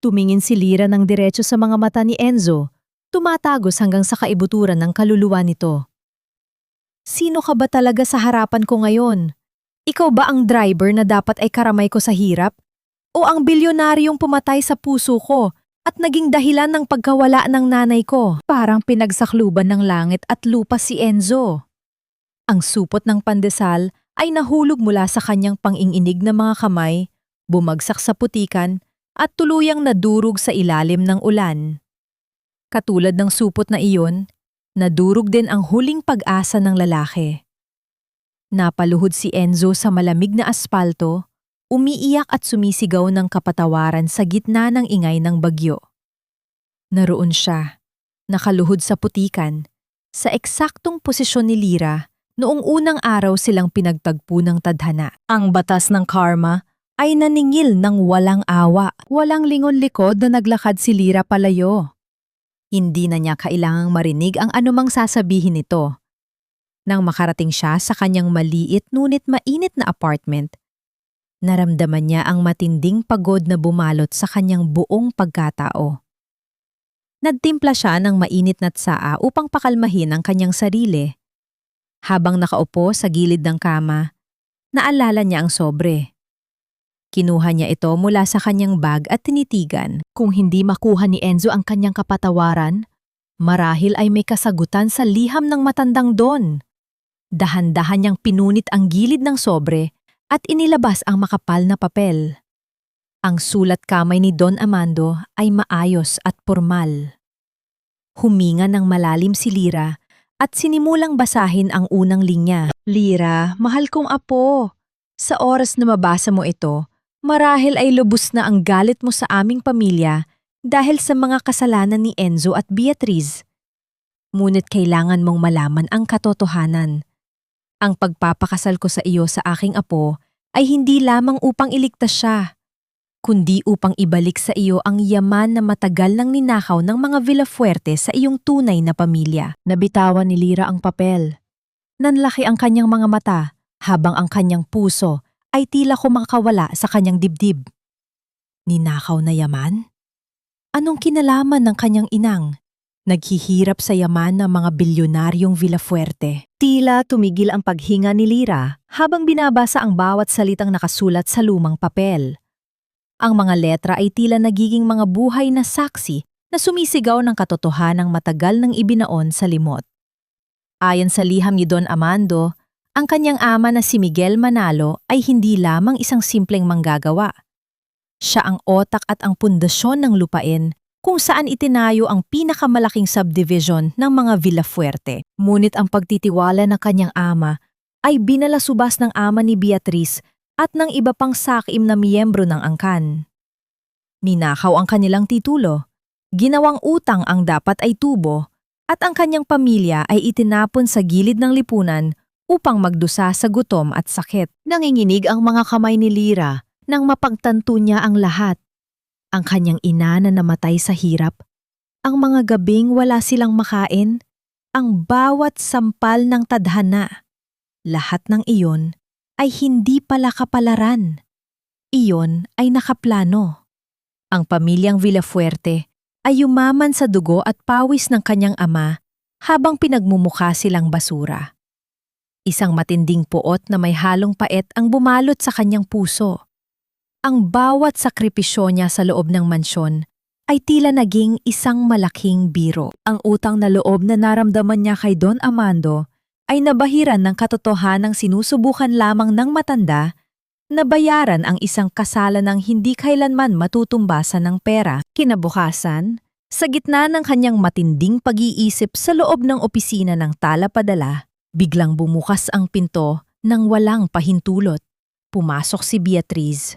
Tumingin si Lira ng diretso sa mga mata ni Enzo, tumatagos hanggang sa kaibuturan ng kaluluwa nito. Sino ka ba talaga sa harapan ko ngayon? Ikaw ba ang driver na dapat ay karamay ko sa hirap? O ang bilyonaryong pumatay sa puso ko at naging dahilan ng pagkawala ng nanay ko? Parang pinagsakluban ng langit at lupa si Enzo. Ang supot ng pandesal ay nahulog mula sa kanyang pang-inginig na mga kamay, bumagsak sa putikan at tuluyang nadurog sa ilalim ng ulan. Katulad ng supot na iyon, nadurog din ang huling pag-asa ng lalaki. Napaluhod si Enzo sa malamig na aspalto, umiiyak at sumisigaw ng kapatawaran sa gitna ng ingay ng bagyo. Naroon siya, nakaluhod sa putikan, sa eksaktong posisyon ni Lira noong unang araw silang pinagtagpo ng tadhana. Ang batas ng karma ay naningil ng walang awa. Walang lingon-likod na naglakad si Lira palayo. Hindi na niya kailangang marinig ang anumang sasabihin nito. Nang makarating siya sa kanyang maliit ngunit mainit na apartment, naramdaman niya ang matinding pagod na bumalot sa kanyang buong pagkatao. Nagtimpla siya ng mainit na tsaa upang pakalmahin ang kanyang sarili. Habang nakaupo sa gilid ng kama, naalala niya ang sobre. Kinuha niya ito mula sa kanyang bag at tinitigan. Kung hindi makuha ni Enzo ang kanyang kapatawaran, marahil ay may kasagutan sa liham ng matandang Don. Dahan-dahan niyang pinunit ang gilid ng sobre at inilabas ang makapal na papel. Ang sulat kamay ni Don Amando ay maayos at pormal. Huminga ng malalim si Lira at sinimulang basahin ang unang linya. Lira, mahal kong apo. Sa oras na mabasa mo ito, marahil ay lubos na ang galit mo sa aming pamilya dahil sa mga kasalanan ni Enzo at Beatriz. Ngunit kailangan mong malaman ang katotohanan. Ang pagpapakasal ko sa iyo sa aking apo ay hindi lamang upang iligtas siya, kundi upang ibalik sa iyo ang yaman na matagal nang ninakaw ng mga Villafuerte sa iyong tunay na pamilya. Nabitawan ni Lira ang papel. Nanlaki ang kanyang mga mata habang ang kanyang puso ay tila kumakawala sa kanyang dibdib. Ninakaw na yaman? Anong kinalaman ng kanyang inang? Naghihirap sa yaman ng mga bilyonaryong Villafuerte. Tila tumigil ang paghinga ni Lira habang binabasa ang bawat salitang nakasulat sa lumang papel. Ang mga letra ay tila nagiging mga buhay na saksi na sumisigaw ng katotohanang matagal nang ibinaon sa limot. Ayon sa liham ni Don Amando, ang kanyang ama na si Miguel Manalo ay hindi lamang isang simpleng manggagawa. Siya ang otak at ang pundasyon ng lupain kung saan itinayo ang pinakamalaking subdivision ng mga Villafuerte. Ngunit ang pagtitiwala ng kanyang ama ay binalasubas ng ama ni Beatriz at ng iba pang sakim na miyembro ng angkan. Ninakaw ang kanilang titulo, ginawang utang ang dapat ay tubo, at ang kanyang pamilya ay itinapon sa gilid ng lipunan upang magdusa sa gutom at sakit. Nanginginig ang mga kamay ni Lira nang mapagtanto niya ang lahat. Ang kanyang ina na namatay sa hirap, ang mga gabing wala silang makain, ang bawat sampal ng tadhana. Lahat ng iyon ay hindi pala kapalaran. Iyon ay nakaplano. Ang pamilyang Villafuerte ay yumaman sa dugo at pawis ng kanyang ama habang pinagmumukha silang basura. Isang matinding puot na may halong pait ang bumalot sa kanyang puso. Ang bawat sakripisyo niya sa loob ng mansyon ay tila naging isang malaking biro. Ang utang na loob na naramdaman niya kay Don Amando ay nabahiran ng katotohanang sinusubukan lamang ng matanda na bayaran ang isang kasalanang hindi kailanman matutumbasan ng pera. Kinabukasan, sa gitna ng kanyang matinding pag-iisip sa loob ng opisina ng talapadala, biglang bumukas ang pinto nang walang pahintulot. Pumasok si Beatriz.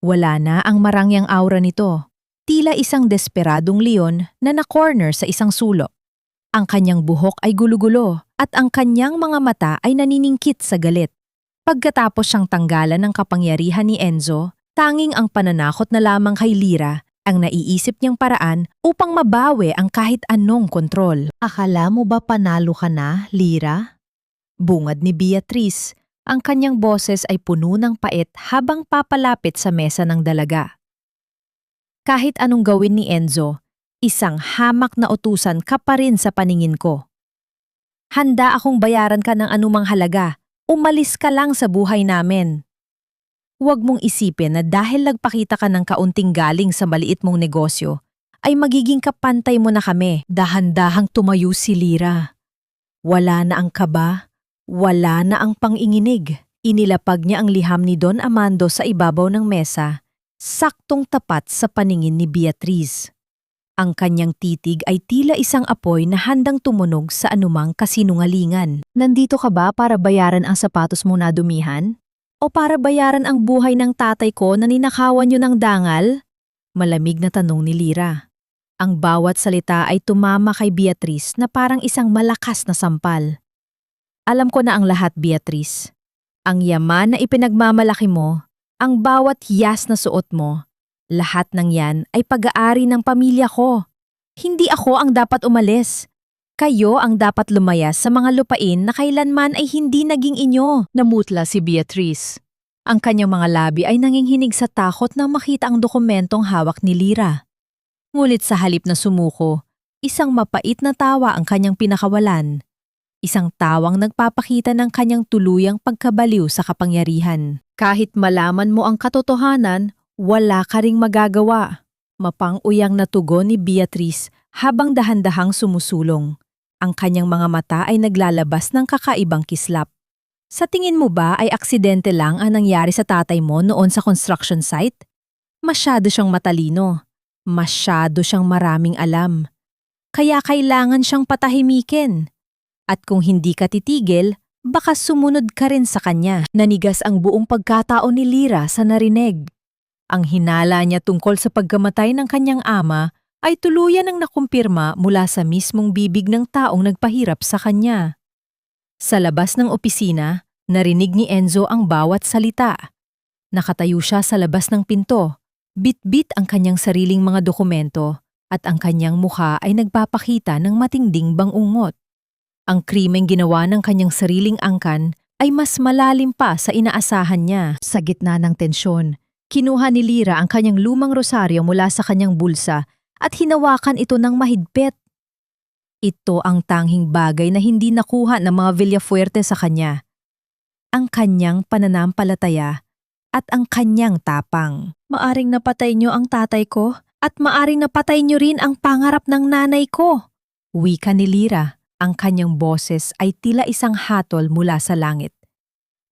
Wala na ang marangyang aura nito. Tila isang desperadong leon na na-corner sa isang sulok. Ang kanyang buhok ay gulo-gulo at ang kanyang mga mata ay naniningkit sa galit. Pagkatapos siyang tanggalan ng kapangyarihan ni Enzo, tanging ang pananakot na lamang kay Lira ang naiisip niyang paraan upang mabawi ang kahit anong kontrol. Akala mo ba panalo ka na, Lira? Bungad ni Beatriz. Ang kanyang boses ay puno ng pait habang papalapit sa mesa ng dalaga. Kahit anong gawin ni Enzo, isang hamak na utusan ka pa rin sa paningin ko. Handa akong bayaran ka ng anumang halaga. Umalis ka lang sa buhay namin. Huwag mong isipin na dahil nagpakita ka ng kaunting galing sa maliit mong negosyo, ay magiging kapantay mo na kami. Dahan-dahang tumayo si Lira. Wala na ang kaba. Wala na ang panginginig. Inilapag niya ang liham ni Don Amando sa ibabaw ng mesa, saktong tapat sa paningin ni Beatriz. Ang kanyang titig ay tila isang apoy na handang tumunog sa anumang kasinungalingan. Nandito ka ba para bayaran ang sapatos mo na dumihan? O para bayaran ang buhay ng tatay ko na ninakawan niyo ng dangal? Malamig na tanong ni Lira. Ang bawat salita ay tumama kay Beatriz na parang isang malakas na sampal. Alam ko na ang lahat, Beatriz. Ang yaman na ipinagmamalaki mo, ang bawat hiyas na suot mo, lahat ng yan ay pag-aari ng pamilya ko. Hindi ako ang dapat umalis. Kayo ang dapat lumayas sa mga lupain na kailanman ay hindi naging inyo. Namutla si Beatriz. Ang kanyang mga labi ay nanginghinig sa takot nang makita ang dokumentong hawak ni Lira. Ngulit sa halip na sumuko, isang mapait na tawa ang kanyang pinakawalan. Isang tawang nagpapakita ng kanyang tuluyang pagkabaliw sa kapangyarihan. Kahit malaman mo ang katotohanan, wala ka ring magagawa. Mapang-uyang na tugon ni Beatriz habang dahan-dahang sumusulong. Ang kanyang mga mata ay naglalabas ng kakaibang kislap. Sa tingin mo ba ay aksidente lang ang nangyari sa tatay mo noon sa construction site? Masyado siyang matalino. Masyado siyang maraming alam. Kaya kailangan siyang patahimikin. At kung hindi ka titigil, baka sumunod ka rin sa kanya. Nanigas ang buong pagkatao ni Lira sa narinig. Ang hinala niya tungkol sa pagkamatay ng kanyang ama ay tuluyan ang nakumpirma mula sa mismong bibig ng taong nagpahirap sa kanya. Sa labas ng opisina, narinig ni Enzo ang bawat salita. Nakatayo siya sa labas ng pinto. Bit-bit ang kanyang sariling mga dokumento at ang kanyang mukha ay nagpapakita ng matinding bangungot. Ang krimeng ginawa ng kanyang sariling angkan ay mas malalim pa sa inaasahan niya. Sa gitna ng tensyon, kinuha ni Lyra ang kanyang lumang rosaryo mula sa kanyang bulsa at hinawakan ito ng mahigpit. Ito ang tanging bagay na hindi nakuha ng mga Villafuerte sa kanya. Ang kanyang pananampalataya at ang kanyang tapang. Maaring napatay niyo ang tatay ko at maaring napatay niyo rin ang pangarap ng nanay ko. Wika ni Lyra, ang kanyang boses ay tila isang hatol mula sa langit.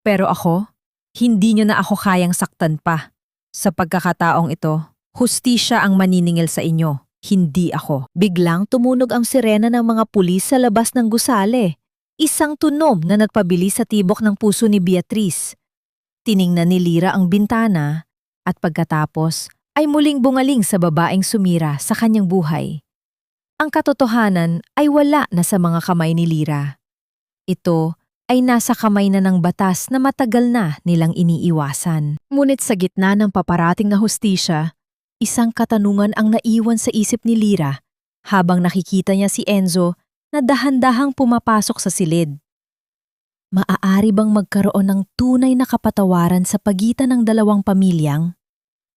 Pero ako, hindi niyo na ako kayang saktan pa. Sa pagkakataong ito, hustisya ang maniningil sa inyo, hindi ako. Biglang tumunog ang sirena ng mga pulis sa labas ng gusale. Isang tunog na nagpabilis sa tibok ng puso ni Beatriz. Tiningnan ni Lyra ang bintana at pagkatapos ay muling bungaling sa babaeng sumira sa kanyang buhay. Ang katotohanan ay wala na sa mga kamay ni Lyra. Ito ay nasa kamay na ng batas na matagal na nilang iniiwasan. Ngunit sa gitna ng paparating na hustisya, isang katanungan ang naiwan sa isip ni Lyra habang nakikita niya si Enzo na dahan-dahang pumapasok sa silid. Maaari bang magkaroon ng tunay na kapatawaran sa pagitan ng dalawang pamilyang?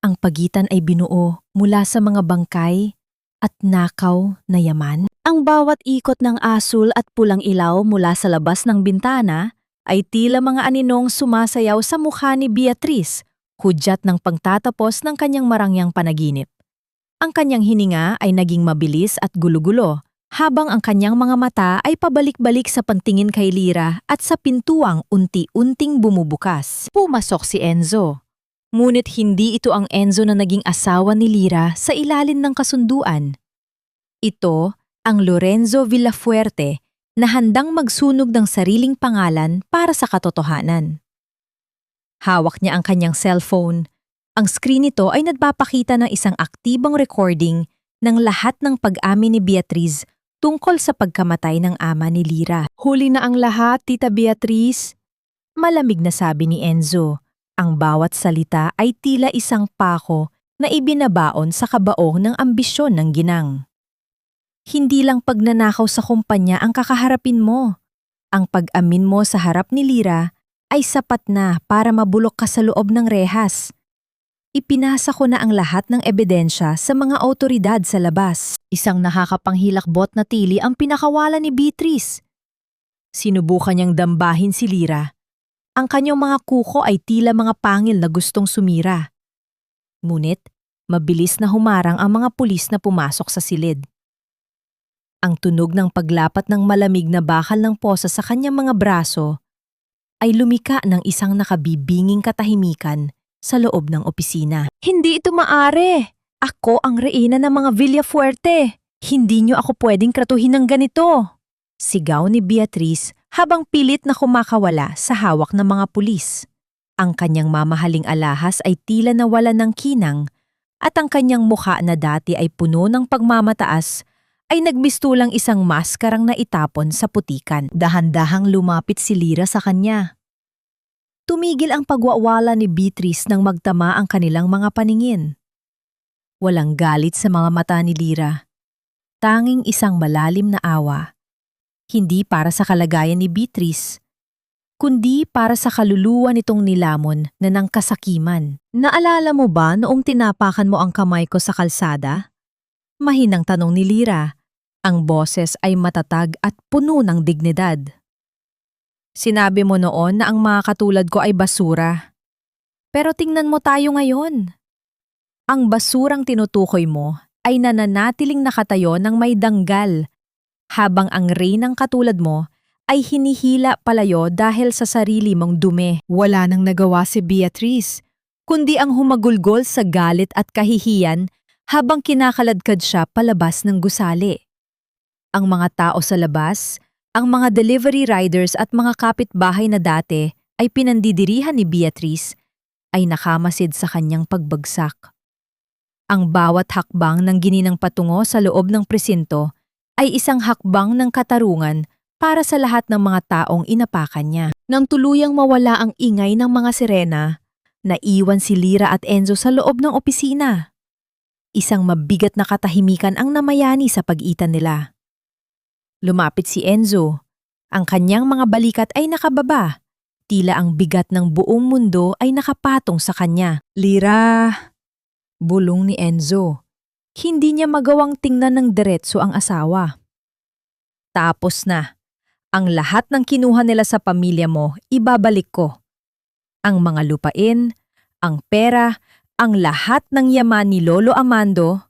Ang pagitan ay binuo mula sa mga bangkay at nakaw na yaman. Ang bawat ikot ng asul at pulang ilaw mula sa labas ng bintana ay tila mga aninong sumasayaw sa mukha ni Beatriz, hudyat ng pagtatapos ng kanyang marangyang panaginip. Ang kanyang hininga ay naging mabilis at gulo-gulo, habang ang kanyang mga mata ay pabalik-balik sa pantingin kay Lyra at sa pintuang unti-unting bumubukas. Pumasok si Enzo. Ngunit hindi ito ang Enzo na naging asawa ni Lyra sa ilalim ng kasunduan. Ito ang Lorenzo Villafuerte na handang magsunog ng sariling pangalan para sa katotohanan. Hawak niya ang kanyang cellphone. Ang screen nito ay nagpapakita ng isang aktibong recording ng lahat ng pag-amin ni Beatriz tungkol sa pagkamatay ng ama ni Lyra. Huli na ang lahat, Tita Beatriz. Malamig na sabi ni Enzo. Ang bawat salita ay tila isang pako na ibinabaon sa kabaong ng ambisyon ng ginang. Hindi lang pagnanakaw sa kumpanya ang kakaharapin mo. Ang pag-amin mo sa harap ni Lyra ay sapat na para mabulok ka sa loob ng rehas. Ipinasa ko na ang lahat ng ebidensya sa mga awtoridad sa labas. Isang nakakapanghilakbot na tili ang pinakawala ni Beatriz. Sinubukan niyang dambahin si Lyra. Ang kanyang mga kuko ay tila mga pangil na gustong sumira. Ngunit, mabilis na humarang ang mga pulis na pumasok sa silid. Ang tunog ng paglapat ng malamig na bakal ng posa sa kanyang mga braso ay lumika ng isang nakabibinging katahimikan sa loob ng opisina. Hindi ito maari! Ako ang reyna ng mga Villafuerte! Hindi niyo ako pwedeng kratuhin ng ganito! Sigaw ni Beatriz habang pilit na kumakawala sa hawak ng mga pulis. Ang kanyang mamahaling alahas ay tila nawala ng kinang at ang kanyang mukha na dati ay puno ng pagmamataas ay nagmistulang isang maskarang naitapon sa putikan. Dahan-dahang lumapit si Lyra sa kanya. Tumigil ang pagwawala ni Beatriz nang magtama ang kanilang mga paningin. Walang galit sa mga mata ni Lyra. Tanging isang malalim na awa. Hindi para sa kalagayan ni Beatriz, kundi para sa kaluluwa nitong nilamon na ng kasakiman. Naalala mo ba noong tinapakan mo ang kamay ko sa kalsada? Mahinang tanong ni Lyra. Ang boses ay matatag at puno ng dignidad. Sinabi mo noon na ang mga katulad ko ay basura. Pero tingnan mo tayo ngayon. Ang basurang tinutukoy mo ay nananatiling nakatayo ng may danggal, habang ang reynang katulad mo ay hinihila palayo dahil sa sarili mong dumi. Wala nang nagawa si Beatriz, kundi ang humagulgol sa galit at kahihiyan habang kinakaladkad siya palabas ng gusali. Ang mga tao sa labas, ang mga delivery riders at mga kapitbahay na dati ay pinandidirihan ni Beatriz ay nakamasid sa kanyang pagbagsak. Ang bawat hakbang ng gininang patungo sa loob ng presinto ay isang hakbang ng katarungan para sa lahat ng mga taong inapakan niya. Nang tuluyang mawala ang ingay ng mga sirena, Naiwan si Lyra at Enzo sa loob ng opisina. Isang mabigat na katahimikan ang namayani sa pagitan nila. Lumapit si Enzo. Ang kanyang mga balikat ay nakababa. Tila ang bigat ng buong mundo ay nakapatong sa kanya. Lyra! Bulong ni Enzo. Hindi niya magawang tingnan ng diretso ang asawa. Tapos na. Ang lahat ng kinuha nila sa pamilya mo, ibabalik ko. Ang mga lupain, ang pera, ang lahat ng yaman ni Lolo Amando,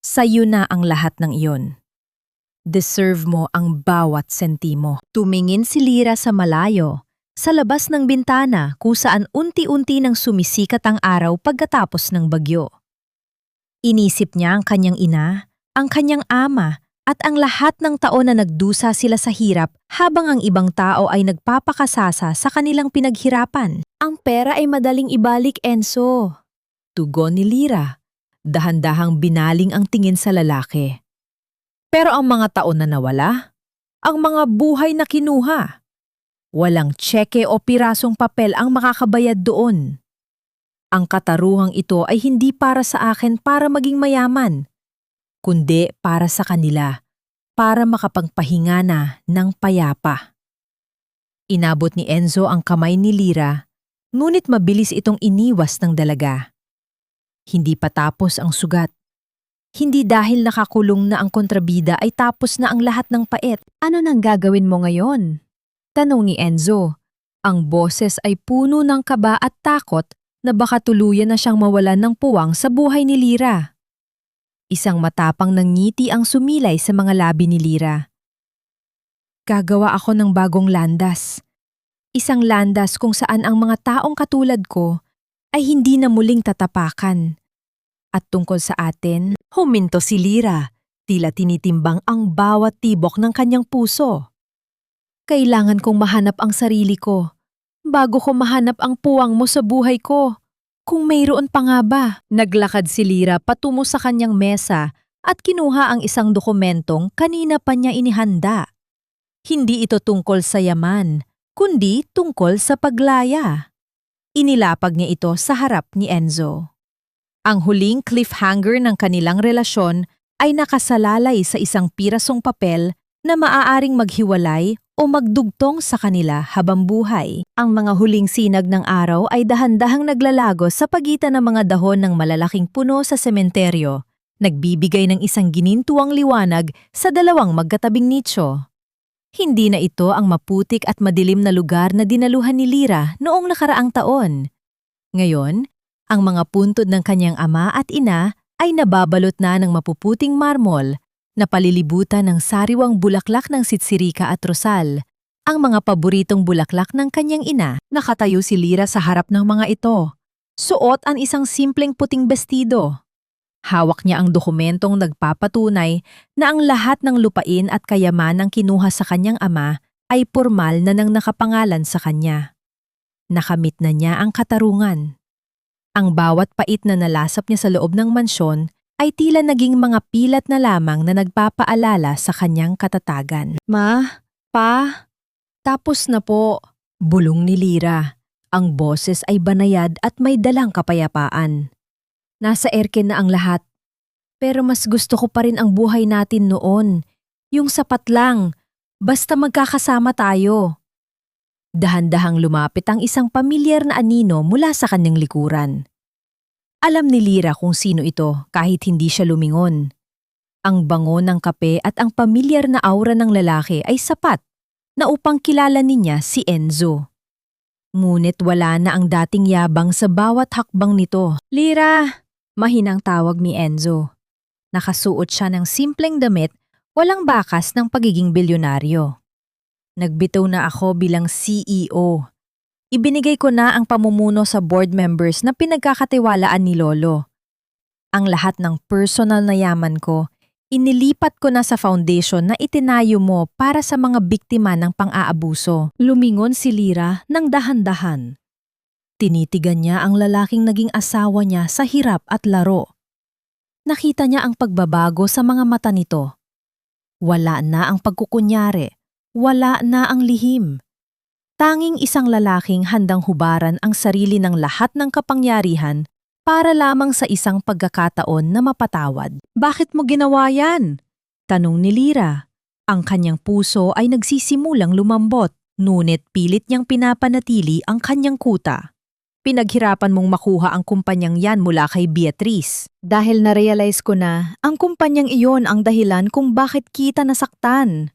sa'yo na ang lahat ng iyon. Deserve mo ang bawat sentimo. Tumingin si Lyra sa malayo, sa labas ng bintana kung saan unti-unti nang sumisikat ang araw pagkatapos ng bagyo. Inisip niya ang kanyang ina, ang kanyang ama, at ang lahat ng taon na nagdusa sila sa hirap habang ang ibang tao ay nagpapakasasa sa kanilang pinaghirapan. Ang pera ay madaling ibalik, Enzo. Tugon ni Lyra. Dahan-dahang binaling ang tingin sa lalaki. Pero ang mga taon na nawala, ang mga buhay na kinuha, walang tseke o pirasong papel ang makakabayad doon. Ang katarungang ito ay hindi para sa akin para maging mayaman, kundi para sa kanila, para makapagpahinga na ng payapa. Inabot ni Enzo ang kamay ni Lyra, ngunit mabilis itong iniwas ng dalaga. Hindi pa tapos ang sugat. Hindi dahil nakakulong na ang kontrabida ay tapos na ang lahat ng pait. Ano nang gagawin mo ngayon? Tanong ni Enzo. Ang boses ay puno ng kaba at takot na baka tuluyan na siyang mawalan ng puwang sa buhay ni Lyra. Isang matapang ng ngiti ang sumilay sa mga labi ni Lyra. Gagawa ako ng bagong landas. Isang landas kung saan ang mga taong katulad ko ay hindi na muling tatapakan. At tungkol sa atin, huminto si Lyra, tila tinitimbang ang bawat tibok ng kanyang puso. Kailangan kong mahanap ang sarili ko, bago ko mahanap ang puwang mo sa buhay ko. Kung mayroon pa nga ba? Naglakad si Lyra patungo sa kanyang mesa at kinuha ang isang dokumentong kanina pa niya inihanda. Hindi ito tungkol sa yaman, kundi tungkol sa paglaya. Inilapag niya ito sa harap ni Enzo. Ang huling cliffhanger ng kanilang relasyon ay nakasalalay sa isang pirasong papel na maaaring maghiwalay o magdugtong sa kanila habang buhay. Ang mga huling sinag ng araw ay dahan-dahang naglalagos sa pagitan ng mga dahon ng malalaking puno sa sementeryo, nagbibigay ng isang ginintuang liwanag sa dalawang magkatabing nicho. Hindi na ito ang maputik at madilim na lugar na dinaluhan ni Lyra noong nakaraang taon. Ngayon, ang mga puntod ng kanyang ama at ina ay nababalot na ng mapuputing marmol na palilibutan ng sariwang bulaklak ng sitsirika at rosal, ang mga paboritong bulaklak ng kanyang ina. Nakatayo si Lyra sa harap ng mga ito. Suot ang isang simpleng puting bestido. Hawak niya ang dokumentong nagpapatunay na ang lahat ng lupain at kayamanang kinuha sa kanyang ama ay pormal na nang nakapangalan sa kanya. Nakamit na niya ang katarungan. Ang bawat pait na nalasap niya sa loob ng mansyon ay tila naging mga pilat na lamang na nagpapaalala sa kanyang katatagan. Ma, pa, tapos na po, bulong ni Lyra. Ang boses ay banayad at may dalang kapayapaan. Nasa erken na ang lahat. Pero mas gusto ko pa rin ang buhay natin noon. Yung sapat lang, basta magkakasama tayo. Dahan-dahang lumapit ang isang pamilyar na anino mula sa kanyang likuran. Alam ni Lyra kung sino ito kahit hindi siya lumingon. Ang bango ng kape at ang pamilyar na aura ng lalaki ay sapat na upang kilala niya si Enzo. Ngunit wala na ang dating yabang sa bawat hakbang nito. Lyra! Mahinang tawag ni Enzo. Nakasuot siya ng simpleng damit, walang bakas ng pagiging bilyonaryo. Nagbitaw na ako bilang CEO. Ibinigay ko na ang pamumuno sa board members na pinagkakatiwalaan ni Lolo. Ang lahat ng personal na yaman ko, inilipat ko na sa foundation na itinayo mo para sa mga biktima ng pang-aabuso. Lumingon si Lyra ng dahan-dahan. Tinitigan niya ang lalaking naging asawa niya sa hirap at laro. Nakita niya ang pagbabago sa mga mata nito. Wala na ang pagkukunyari, wala na ang lihim. Tanging isang lalaking handang hubaran ang sarili ng lahat ng kapangyarihan para lamang sa isang pagkakataon na mapatawad. Bakit mo ginawa yan? Tanong ni Lyra. Ang kanyang puso ay nagsisimulang lumambot, ngunit pilit niyang pinapanatili ang kanyang kuta. Pinaghirapan mong makuha ang kumpanyang yan mula kay Beatrice. Dahil na-realize ko na ang kumpanyang iyon ang dahilan kung bakit kita nasaktan.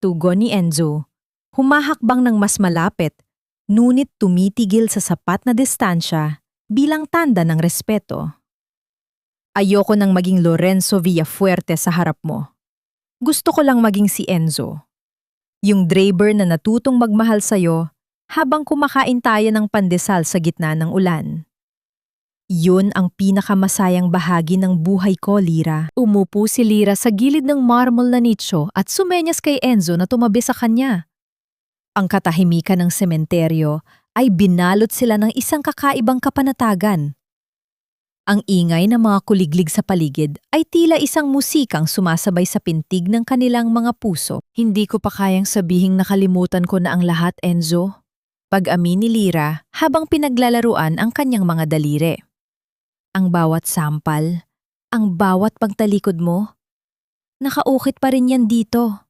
Tugon ni Enzo. Humahakbang ng mas malapit, ngunit tumitigil sa sapat na distansya bilang tanda ng respeto. Ayoko nang maging Lorenzo Villafuerte sa harap mo. Gusto ko lang maging si Enzo. Yung driver na natutong magmahal sa'yo habang kumakain tayo ng pandesal sa gitna ng ulan. Yun ang pinakamasayang bahagi ng buhay ko, Lyra. Umupo si Lyra sa gilid ng marble na nicho at sumenyas kay Enzo na tumabi sa kanya. Ang katahimikan ng sementeryo ay binalot sila ng isang kakaibang kapanatagan. Ang ingay ng mga kuliglig sa paligid ay tila isang musikang sumasabay sa pintig ng kanilang mga puso. Hindi ko pa kayang sabihing nakalimutan ko na ang lahat, Enzo. Pag-amin ni Lyra habang pinaglalaruan ang kanyang mga daliri. Ang bawat sampal, ang bawat pagtalikod mo, nakaukit pa rin yan dito.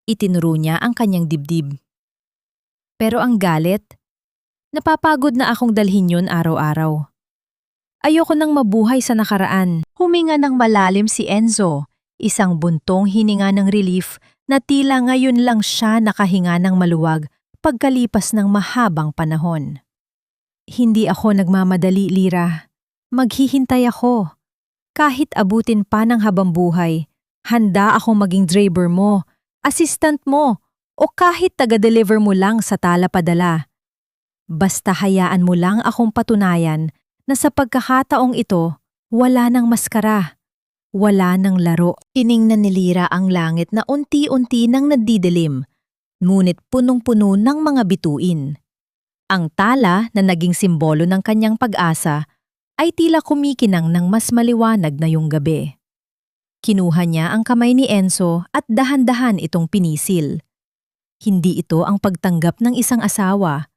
Itinuro niya ang kanyang dibdib. Pero ang galit, napapagod na akong dalhin yun araw-araw. Ayoko nang mabuhay sa nakaraan. Huminga ng malalim si Enzo, isang buntong hininga ng relief na tila ngayon lang siya nakahinga ng maluwag pagkalipas ng mahabang panahon. Hindi ako nagmamadali, Lyra. Maghihintay ako. Kahit abutin pa ng habang buhay, handa akong maging driver mo, assistant mo, o kahit taga-deliver mo lang sa tala-padala. Basta hayaan mo lang akong patunayan na sa pagkakataong ito, wala nang maskara, wala nang laro. Tiningnan ni Lyra ang langit na unti-unti nang nagdidilim, ngunit punong-puno ng mga bituin. Ang tala na naging simbolo ng kanyang pag-asa ay tila kumikinang ng mas maliwanag na yung gabi. Kinuha niya ang kamay ni Enzo at dahan-dahan itong pinisil. Hindi ito ang pagtanggap ng isang asawa,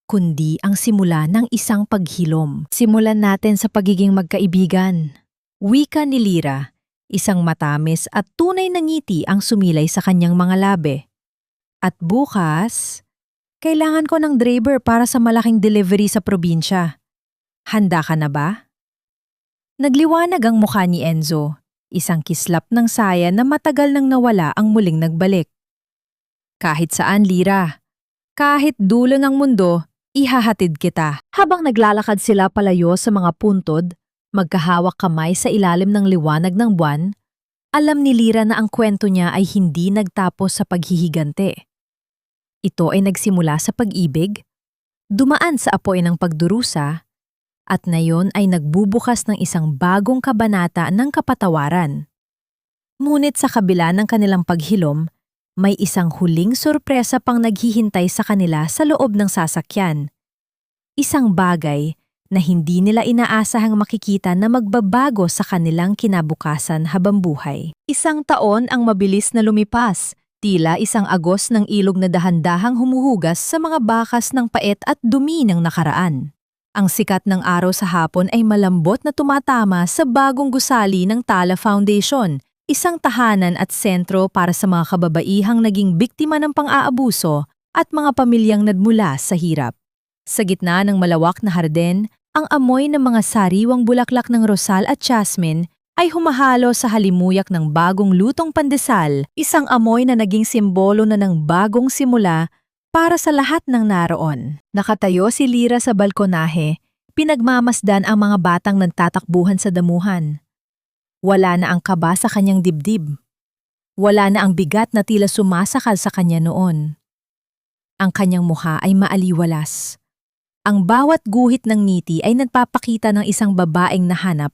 kundi ang simula ng isang paghilom. Simulan natin sa pagiging magkaibigan. Wika ni Lyra, isang matamis at tunay na ngiti ang sumilay sa kanyang mga labi. At bukas, kailangan ko ng driver para sa malaking delivery sa probinsya. Handa ka na ba? Nagliwanag ang mukha ni Enzo, isang kislap ng saya na matagal nang nawala ang muling nagbalik. Kahit saan, Lyra. Kahit dulo ng mundo, ihahatid kita. Habang naglalakad sila palayo sa mga puntod, magkahawak kamay sa ilalim ng liwanag ng buwan, alam ni Lyra na ang kwento niya ay hindi nagtapos sa paghihigante. Ito ay nagsimula sa pag-ibig, dumaan sa apoy ng pagdurusa, at ngayon ay nagbubukas ng isang bagong kabanata ng kapatawaran. Ngunit sa kabila ng kanilang paghilom, may isang huling sorpresa pang naghihintay sa kanila sa loob ng sasakyan. Isang bagay na hindi nila inaasahang makikita na magbabago sa kanilang kinabukasan habang buhay. Isang taon ang mabilis na lumipas, tila isang agos ng ilog na dahan-dahang humuhugas sa mga bakas ng pait at dumi ng nakaraan. Ang sikat ng araw sa hapon ay malambot na tumatama sa bagong gusali ng Tala Foundation, isang tahanan at sentro para sa mga kababaihang naging biktima ng pang-aabuso at mga pamilyang nadmula sa hirap. Sa gitna ng malawak na harden, ang amoy ng mga sariwang bulaklak ng rosal at jasmine ay humahalo sa halimuyak ng bagong lutong pandesal, isang amoy na naging simbolo na ng bagong simula para sa lahat ng naroon. Nakatayo si Lyra sa balkonahe, pinagmamasdan ang mga batang nagtatakbuhan sa damuhan. Wala na ang kaba sa kanyang dibdib. Wala na ang bigat na tila sumasakal sa kanya noon. Ang kanyang mukha ay maaliwalas. Ang bawat guhit ng ngiti ay nagpapakita ng isang babaeng nahanap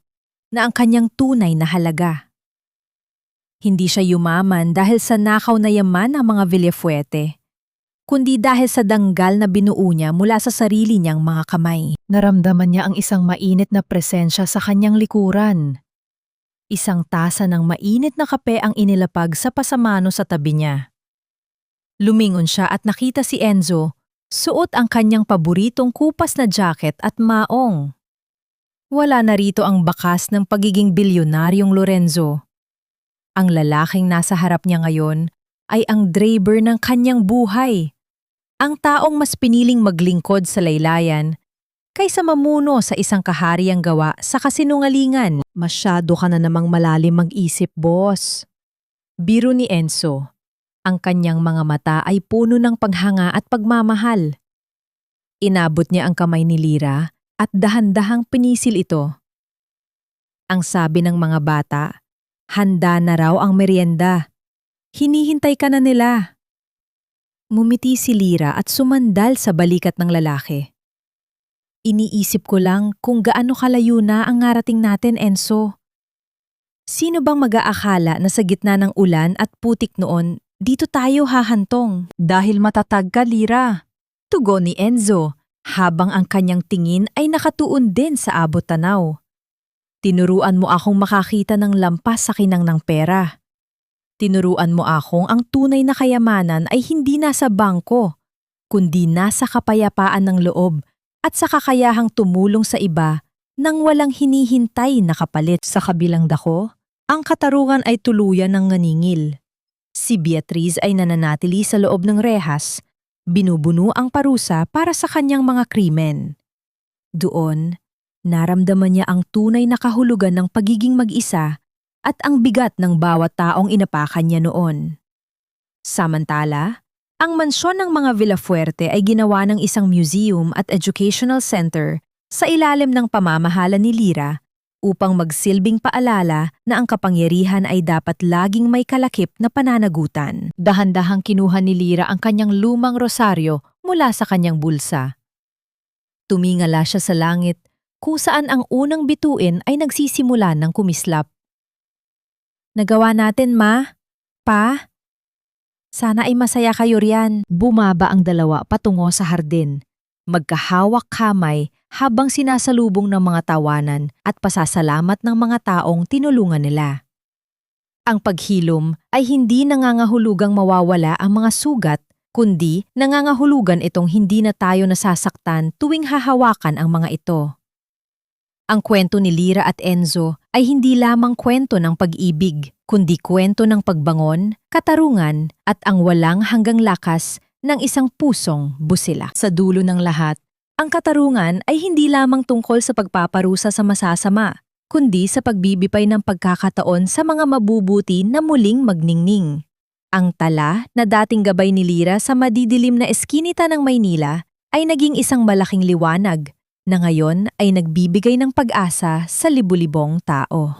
na ang kanyang tunay na halaga. Hindi siya yumaman dahil sa nakaw na yaman ng mga Villafuerte, kundi dahil sa danggal na binuo niya mula sa sarili niyang mga kamay. Naramdaman niya ang isang mainit na presensya sa kanyang likuran. Isang tasa ng mainit na kape ang inilapag sa pasamano sa tabi niya. Lumingon siya at nakita si Enzo, suot ang kanyang paboritong kupas na jacket at maong. Wala na rito ang bakas ng pagiging bilyonaryong Lorenzo. Ang lalaking nasa harap niya ngayon ay ang driver ng kanyang buhay. Ang taong mas piniling maglingkod sa laylayan kaysa mamuno sa isang kahariang gawa sa kasinungalingan. Masyado ka na namang malalim mag-isip, boss. Biro ni Enzo. Ang kanyang mga mata ay puno ng paghanga at pagmamahal. Inabot niya ang kamay ni Lira at dahan-dahang pinisil ito. Ang sabi ng mga bata, handa na raw ang merienda. Hinihintay ka na nila. Mumiti si Lira at sumandal sa balikat ng lalaki. Iniisip ko lang kung gaano kalayo na ang ngarating natin, Enzo. Sino bang mag-aakala na sa gitna ng ulan at putik noon, dito tayo hahantong? Dahil matatag ka, Lira. Tugon ni Enzo, habang ang kanyang tingin ay nakatuon din sa abot tanaw. Tinuruan mo akong makakita ng lampas sa kinang ng pera. Tinuruan mo akong ang tunay na kayamanan ay hindi nasa bangko, kundi nasa kapayapaan ng loob at sa kakayahang tumulong sa iba nang walang hinihintay na kapalit. Sa kabilang dako, ang katarungan ay tuluyan ng naningil. Si Beatriz ay nananatili sa loob ng rehas, binubuno ang parusa para sa kanyang mga krimen. Doon, naramdaman niya ang tunay na kahulugan ng pagiging mag-isa at ang bigat ng bawat taong inapakan niya noon. Samantala, ang mansyon ng mga Villafuerte ay ginawa ng isang museum at educational center sa ilalim ng pamamahala ni Lira upang magsilbing paalala na ang kapangyarihan ay dapat laging may kalakip na pananagutan. Dahan-dahang kinuha ni Lira ang kanyang lumang rosaryo mula sa kanyang bulsa. Tumingala siya sa langit kung saan ang unang bituin ay nagsisimula ng kumislap. Nagawa natin, Ma. Pa. Sana ay masaya kayo riyan. Bumaba ang dalawa patungo sa hardin. Magkahawak kamay habang sinasalubong ng mga tawanan at pasasalamat ng mga taong tinulungan nila. Ang paghilom ay hindi nangangahulugang mawawala ang mga sugat, kundi nangangahulugan itong hindi na tayo nasasaktan tuwing hahawakan ang mga ito. Ang kwento ni Lira at Enzo ay hindi lamang kwento ng pag-ibig, kundi kwento ng pagbangon, katarungan at ang walang hanggang lakas ng isang pusong busila. Sa dulo ng lahat, ang katarungan ay hindi lamang tungkol sa pagpaparusa sa masasama, kundi sa pagbibigay ng pagkakataon sa mga mabubuti na muling magningning. Ang tala na dating gabay ni Lira sa madidilim na eskinita ng Maynila ay naging isang malaking liwanag na ngayon ay nagbibigay ng pag-asa sa libu-libong tao.